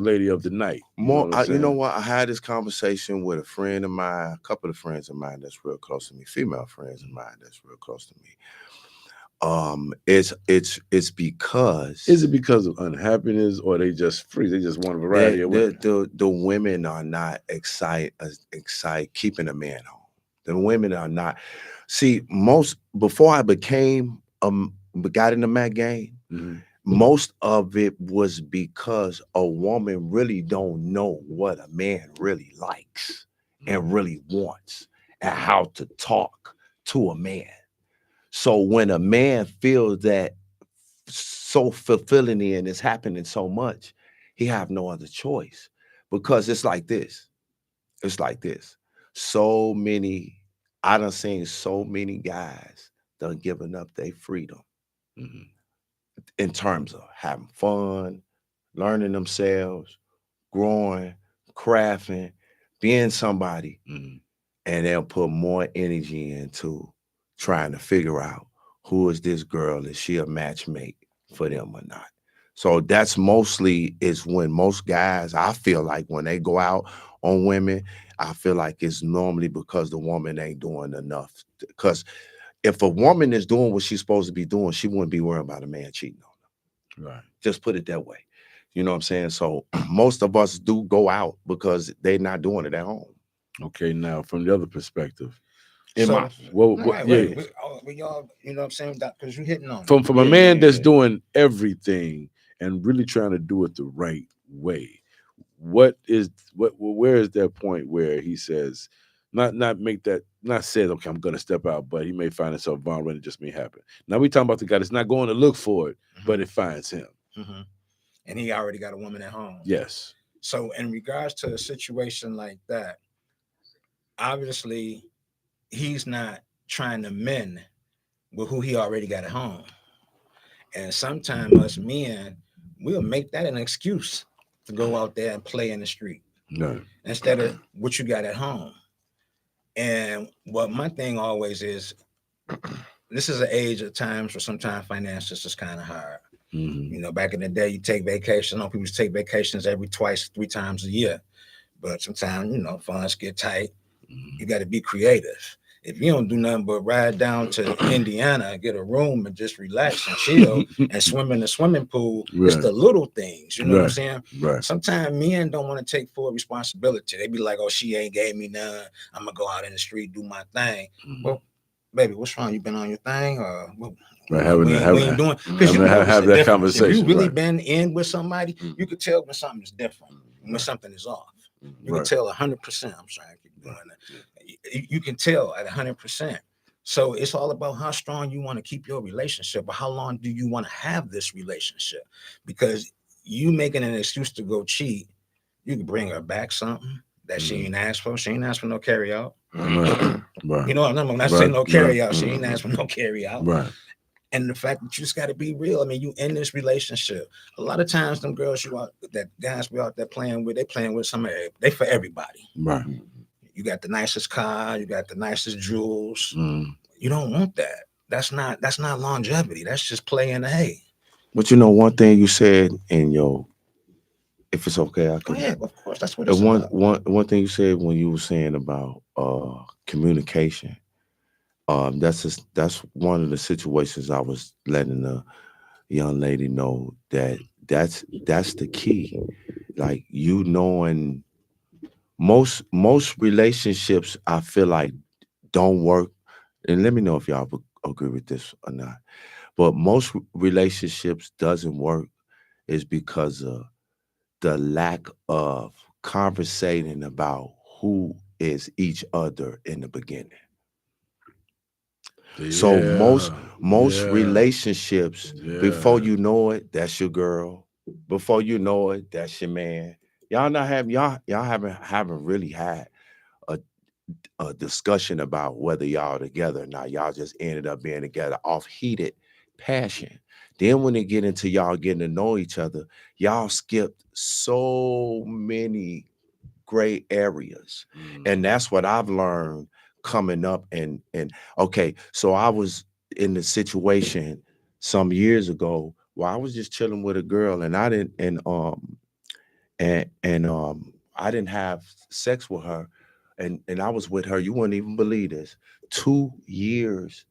[SPEAKER 2] lady of the night.
[SPEAKER 3] You know what? I had this conversation with a friend of mine, a couple of friends of mine that's real close to me, female friends of mine that's real close to me. It's because.
[SPEAKER 2] Is it because of unhappiness, or they just free? They just want a variety of women.
[SPEAKER 3] The women are not excited keeping a man home. The women are not. See, before I got in the Mac game, most of it was because a woman really don't know what a man really likes and really wants and how to talk to a man. So when a man feels that so fulfilling and it's happening so much, he have no other choice, because it's like this. I done seen so many guys done giving up their freedom in terms of having fun, learning themselves, growing, crafting, being somebody, and they'll put more energy into trying to figure out who is this girl, is she a matchmate for them or not. So that's mostly is when most guys, I feel like when they go out on women, I feel like it's normally because the woman ain't doing enough. Because if a woman is doing what she's supposed to be doing, she wouldn't be worried about a man cheating on her.
[SPEAKER 2] Right.
[SPEAKER 3] Just put it that way. You know what I'm saying? So most of us do go out because they're not doing it at home.
[SPEAKER 2] Okay, now from the other perspective.
[SPEAKER 5] We all, you know what I'm saying? Because you're hitting on
[SPEAKER 2] from a man that's doing everything and really trying to do it the right way. Where is that point where he says, not says, okay, I'm gonna step out, but he may find himself vulnerable and it just may happen. Now we talking about the guy that's not going to look for it, but it finds him.
[SPEAKER 5] And he already got a woman at home.
[SPEAKER 2] Yes.
[SPEAKER 5] So in regards to a situation like that, obviously he's not trying to mend with who he already got at home. And sometimes us men, we'll make that an excuse to go out there and play in the street.
[SPEAKER 2] No.
[SPEAKER 5] Instead of what you got at home. And what my thing always is, this is an age of times where sometimes finances is kind of hard. Back in the day, you take vacation. I know people take vacations every 2-3 times a year. But sometimes, funds get tight. You got to be creative. If you don't do nothing but ride down to Indiana, get a room and just relax and chill and swim in the swimming pool, it's the little things, you know what I'm saying?
[SPEAKER 2] Right.
[SPEAKER 5] Sometimes men don't want to take full responsibility. They be like, oh, she ain't gave me none. I'm going to go out in the street, do my thing. Well, baby, what's wrong? You been on your thing? Or have
[SPEAKER 2] that conversation.
[SPEAKER 5] If you really been in with somebody, you could tell when something is different, when something is off. You can tell 100%. I'm sorry, I keep doing that. You can tell at 100%. So it's all about how strong you want to keep your relationship, or how long do you want to have this relationship? Because you making an excuse to go cheat, you can bring her back something that she ain't asked for. She ain't asked for no carry out.
[SPEAKER 2] Right.
[SPEAKER 5] You know what I'm not
[SPEAKER 2] Right.
[SPEAKER 5] saying no carry out.
[SPEAKER 2] Right.
[SPEAKER 5] She ain't asked for no carry out.
[SPEAKER 2] Right.
[SPEAKER 5] And the fact that you just got to be real. I mean, you in this relationship. A lot of times, them girls that guys we out there playing with, they playing with somebody. They for everybody.
[SPEAKER 2] Right.
[SPEAKER 5] You got the nicest car. You got the nicest jewels.
[SPEAKER 2] Mm.
[SPEAKER 5] You don't want that. That's not longevity. That's just playing the hay.
[SPEAKER 3] But you know, one thing you said in your, if it's okay, I
[SPEAKER 5] Go
[SPEAKER 3] could.
[SPEAKER 5] ahead. Of course, that's what it's
[SPEAKER 3] One
[SPEAKER 5] about.
[SPEAKER 3] one thing you said when you were saying about communication. That's one of the situations I was letting the young lady know that's the key. Like, you knowing, most relationships I feel like don't work, and let me know if y'all would agree with this or not. But most relationships doesn't work is because of the lack of conversating about who is each other in the beginning. So most relationships, before you know it, that's your girl. Before you know it, that's your man. Y'all haven't really had a discussion about whether y'all together or not. Y'all just ended up being together off heated passion. Then when they get into y'all getting to know each other, y'all skipped so many gray areas. And that's what I've learned coming up. And okay, so I was in the situation some years ago where I was just chilling with a girl, and I didn't I didn't have sex with her, and I was with her, you wouldn't even believe this, 2 years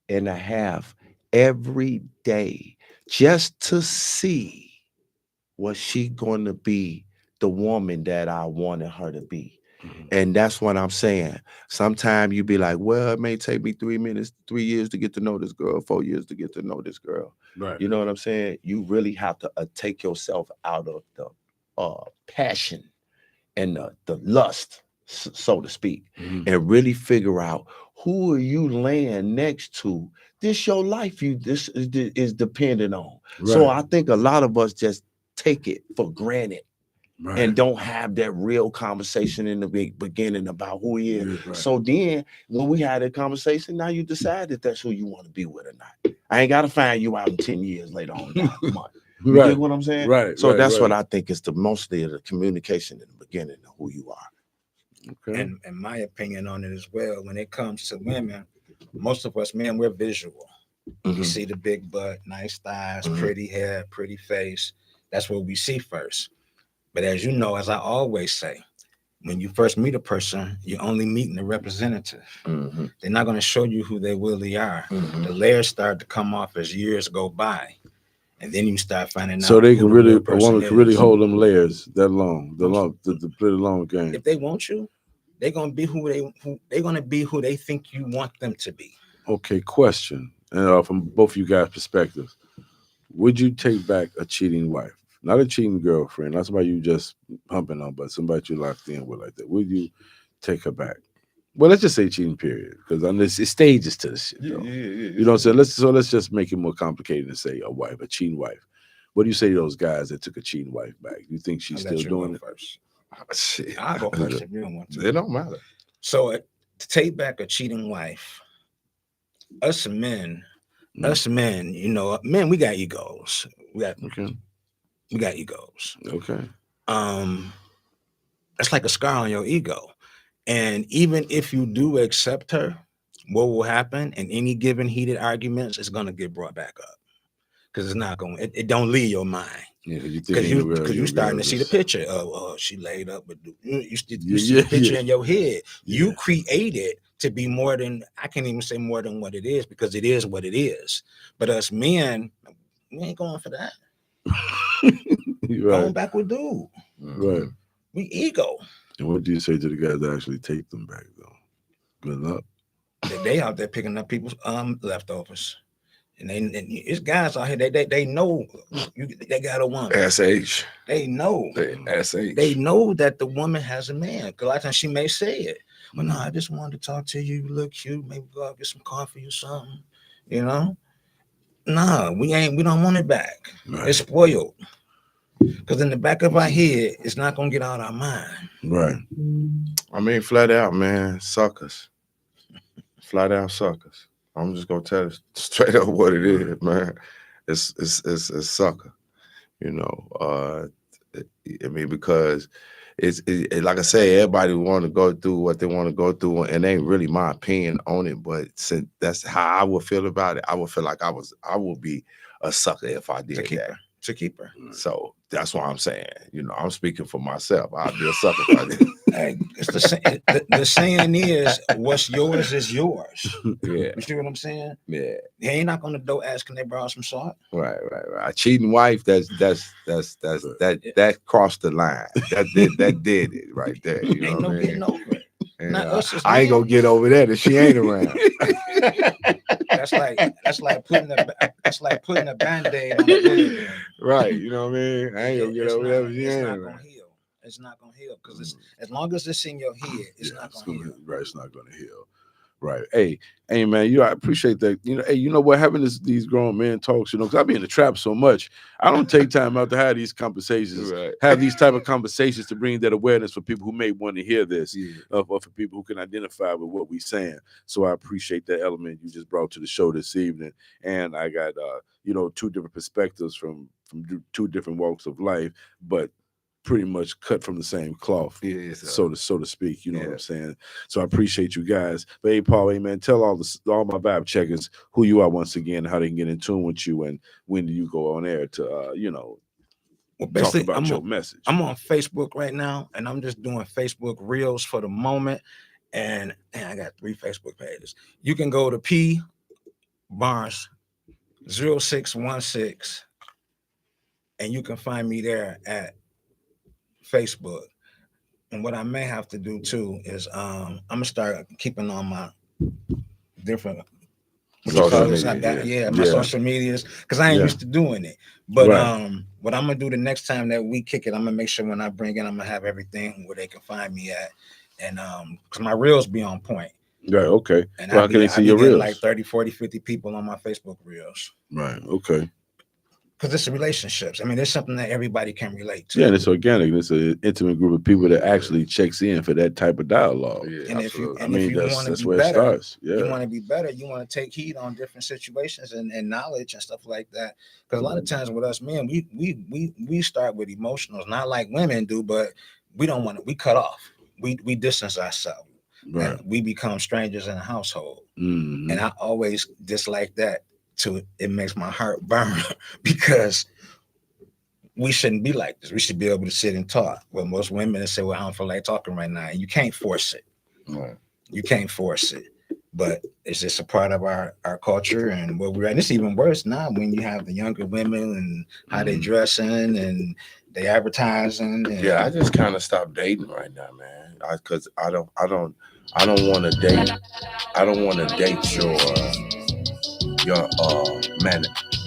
[SPEAKER 3] and a half every day, just to see was she going to be the woman that I wanted her to be. And that's what I'm saying. Sometimes you be like, well, it may take me 3 years to get to know this girl, 4 years to get to know this girl.
[SPEAKER 2] Right.
[SPEAKER 3] You know what I'm saying? You really have to take yourself out of the passion and the lust, so to speak, and really figure out who are you laying next to. This your life this is dependent on.
[SPEAKER 2] Right.
[SPEAKER 3] So I think a lot of us just take it for granted.
[SPEAKER 2] Right.
[SPEAKER 3] And don't have that real conversation in the beginning about who he is.
[SPEAKER 2] Right.
[SPEAKER 3] So then when we had that conversation, now you decide that that's who you want to be with or not. I ain't got to find you out in 10 years later on down the month. You get what I'm saying?
[SPEAKER 2] Right.
[SPEAKER 3] So that's what I think is mostly the communication in the beginning of who you are.
[SPEAKER 2] Okay.
[SPEAKER 5] And my opinion on it as well, when it comes to women, most of us men, we're visual. We see the big butt, nice thighs, pretty hair, pretty face. That's what we see first. But as you know, as I always say, when you first meet a person, you're only meeting the representative. They're not going to show you who they really are. The layers start to come off as years go by. And then you start finding out.
[SPEAKER 2] So they can really,
[SPEAKER 5] a
[SPEAKER 2] woman can really hold them layers that long, the pretty long game.
[SPEAKER 5] If they want you, they're going to be who they think you want them to be. Okay,
[SPEAKER 2] question. And from both of you guys' perspectives, would you take back a cheating wife? Not a cheating girlfriend, not somebody you just humping on, but somebody you locked in with like that. Would you take her back? Well, let's just say cheating, period, because it's stages to this shit.
[SPEAKER 3] Yeah.
[SPEAKER 2] You know what I'm saying? Let's just make it more complicated and say a cheating wife. What do you say to those guys that took a cheating wife back? You think she's still doing it?
[SPEAKER 5] First.
[SPEAKER 2] Shit.
[SPEAKER 5] I'll go first if you don't want to.
[SPEAKER 2] It don't matter.
[SPEAKER 5] So to take back a cheating wife, us men, you know, men, we got egos. We got egos.
[SPEAKER 2] Okay.
[SPEAKER 5] That's like a scar on your ego. And even if you do accept her, what will happen in any given heated arguments is going to get brought back up. Because it's not going, it don't leave your mind.
[SPEAKER 2] Yeah,
[SPEAKER 5] because you're starting to see the picture of she laid up with you see the picture in your head. You created to be more than, I can't even say more than what it is, because it is what it is. But us men, we ain't going for that. Going back with dude.
[SPEAKER 2] Right.
[SPEAKER 5] We ego.
[SPEAKER 2] And what do you say to the guys that actually take them back though? Good luck.
[SPEAKER 5] They out there picking up people's leftovers. And it's guys out here, they know they got a woman.
[SPEAKER 2] SH.
[SPEAKER 5] They know.
[SPEAKER 2] SH.
[SPEAKER 5] They know that the woman has a man. Because a lot of times she may say it. Well, no, I just wanted to talk to you. You look cute. Maybe go out get some coffee or something. You know? Nah, we don't want it back.
[SPEAKER 2] Right.
[SPEAKER 5] It's spoiled. Because in the back of our head, it's not gonna get out of our mind.
[SPEAKER 2] Right.
[SPEAKER 3] I mean, flat out, man, suckers. Flat out suckers. I'm just gonna tell it straight up what it is, man. It's sucker. You know, I mean, because it's like I say, everybody want to go through what they want to go through, and it ain't really my opinion on it. But since that's how I would feel about it, I would feel like I would be a sucker if I did that.
[SPEAKER 5] To keep her.
[SPEAKER 3] So that's what I'm saying. You know, I'm speaking for myself. I'd be a sucker if I did.
[SPEAKER 5] Hey, it's the saying is, what's yours is yours.
[SPEAKER 3] Yeah.
[SPEAKER 5] You see what I'm saying?
[SPEAKER 3] Yeah.
[SPEAKER 5] He ain't knocking on the door asking they borrow some salt.
[SPEAKER 3] Right. A cheating wife, that crossed the line. That did it right there. You know
[SPEAKER 5] Ain't no getting over it.
[SPEAKER 3] And,
[SPEAKER 5] Not us as
[SPEAKER 3] I ain't
[SPEAKER 5] men.
[SPEAKER 3] gonna get over that if she ain't around.
[SPEAKER 5] That's like putting a Band-Aid on the bullet.
[SPEAKER 3] Right. You know what I mean? I ain't gonna get over that if she ain't
[SPEAKER 5] not
[SPEAKER 3] around.
[SPEAKER 5] gonna heal. It's not gonna heal because as long as it's in your head, it's not gonna heal.
[SPEAKER 2] Right, it's not gonna heal. Right. Hey, man, I appreciate that. Hey, you know what? Having these grown men talks, because I be in the trap so much, I don't take time out to have these conversations,
[SPEAKER 3] Right.
[SPEAKER 2] have these type of conversations to bring that awareness for people who may want to hear this, or for people who can identify with what we're saying. So I appreciate that element you just brought to the show this evening. And I got, two different perspectives from two different walks of life, but pretty much cut from the same cloth, so to speak. You know what I'm saying? So I appreciate you guys. But hey, Paul, hey man, tell all my vibe checkers who you are once again, how they can get in tune with you, and when do you go on air to
[SPEAKER 5] well, basically,
[SPEAKER 2] talk about your message.
[SPEAKER 5] I'm on Facebook right now, and I'm just doing Facebook Reels for the moment. And I got 3 Facebook pages. You can go to P Barnes 0616, and you can find me there at Facebook. And what I may have to do too is I'm gonna start keeping on my different social medias, because I ain't used to doing it. But what I'm gonna do the next time that we kick it, I'm gonna make sure when I bring it, I'm gonna have everything where they can find me at, and because my reels be on point.
[SPEAKER 2] Right. Okay.
[SPEAKER 5] And
[SPEAKER 2] how can they see your reels?
[SPEAKER 5] Like 30, 40, 50 people on my Facebook reels.
[SPEAKER 2] Right. Okay.
[SPEAKER 5] Because it's relationships. I mean, it's something that everybody can relate to.
[SPEAKER 2] Yeah, and it's organic. It's an intimate group of people that actually checks in for that type of dialogue.
[SPEAKER 3] Yeah,
[SPEAKER 5] and
[SPEAKER 3] absolutely.
[SPEAKER 5] if you want to
[SPEAKER 2] that's
[SPEAKER 5] be
[SPEAKER 2] where
[SPEAKER 5] better,
[SPEAKER 2] it starts. Yeah.
[SPEAKER 5] you want to be better. You want to take heed on different situations and knowledge and stuff like that. Because a lot of times with us men, we start with emotionals, not like women do, but we don't want to. We cut off. We distance ourselves.
[SPEAKER 2] Right.
[SPEAKER 5] We become strangers in the household,
[SPEAKER 2] Mm-hmm.
[SPEAKER 5] and I always dislike that. It makes my heart burn because we shouldn't be like this. We should be able to sit and talk. Well, most women say, well, I don't feel like talking right now. And you can't force it.
[SPEAKER 3] Right.
[SPEAKER 5] You can't force it. But it's just a part of our culture and where we're at. And it's even worse now when you have the younger women and how they dressing and they advertising. And,
[SPEAKER 3] Yeah, I just kind of stopped dating right now, man. Because I don't want to date. I don't want to date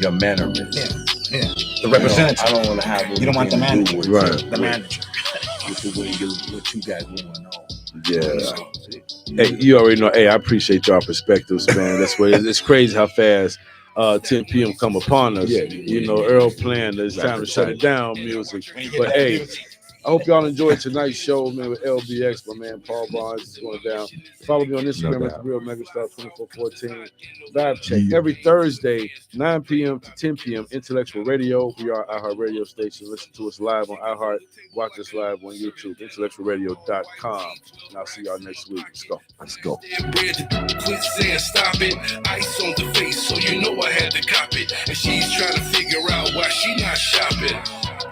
[SPEAKER 3] your mannerisms.
[SPEAKER 5] Yeah. The representative.
[SPEAKER 3] I don't want to have.
[SPEAKER 5] You don't want the manager.
[SPEAKER 2] Right.
[SPEAKER 5] The manager.
[SPEAKER 3] With the way what you got going on.
[SPEAKER 2] Yeah. Hey, you already know. Hey, I appreciate y'all perspectives, man. That's what it's crazy how fast 10 p.m. come upon us.
[SPEAKER 3] Yeah.
[SPEAKER 2] You know, Earl playing. It's time to shut it down, music. But hey, I hope y'all enjoyed tonight's show, man, with LBX. My man Paul Barnes is going down. Follow me on Instagram at the Real Megastar 2414. Vibe check every Thursday, 9 p.m. to 10 p.m. Intellectual Radio. We are iHeart Radio station. Listen to us live on iHeart. Watch us live on YouTube. IntellectualRadio.com. And I'll see y'all next week. Let's go.
[SPEAKER 1] Quit saying stop it. Ice on the face, so you know I had to cop it. And she's trying to figure out why she not shopping.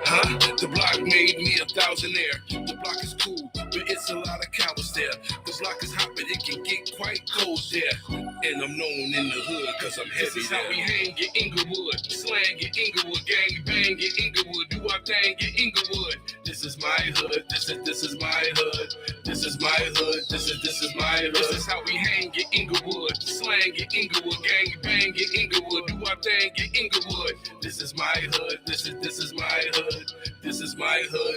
[SPEAKER 1] Huh? The block made me a thousandaire. The block is cool, but it's a lot of cowards there. The block is hot, but it can get quite cold there. And I'm known in the hood, cause I'm heavy. This is how we hang in Inglewood. Slang in Inglewood, gang bang in Inglewood. Do our thing in Inglewood. This is my hood. This is my hood. This is my hood. This is my hood. This is how we hang in Inglewood. Slang in Inglewood, gang bang in Inglewood. Do our thing in Inglewood. This is my hood. This is my hood. This is my hood.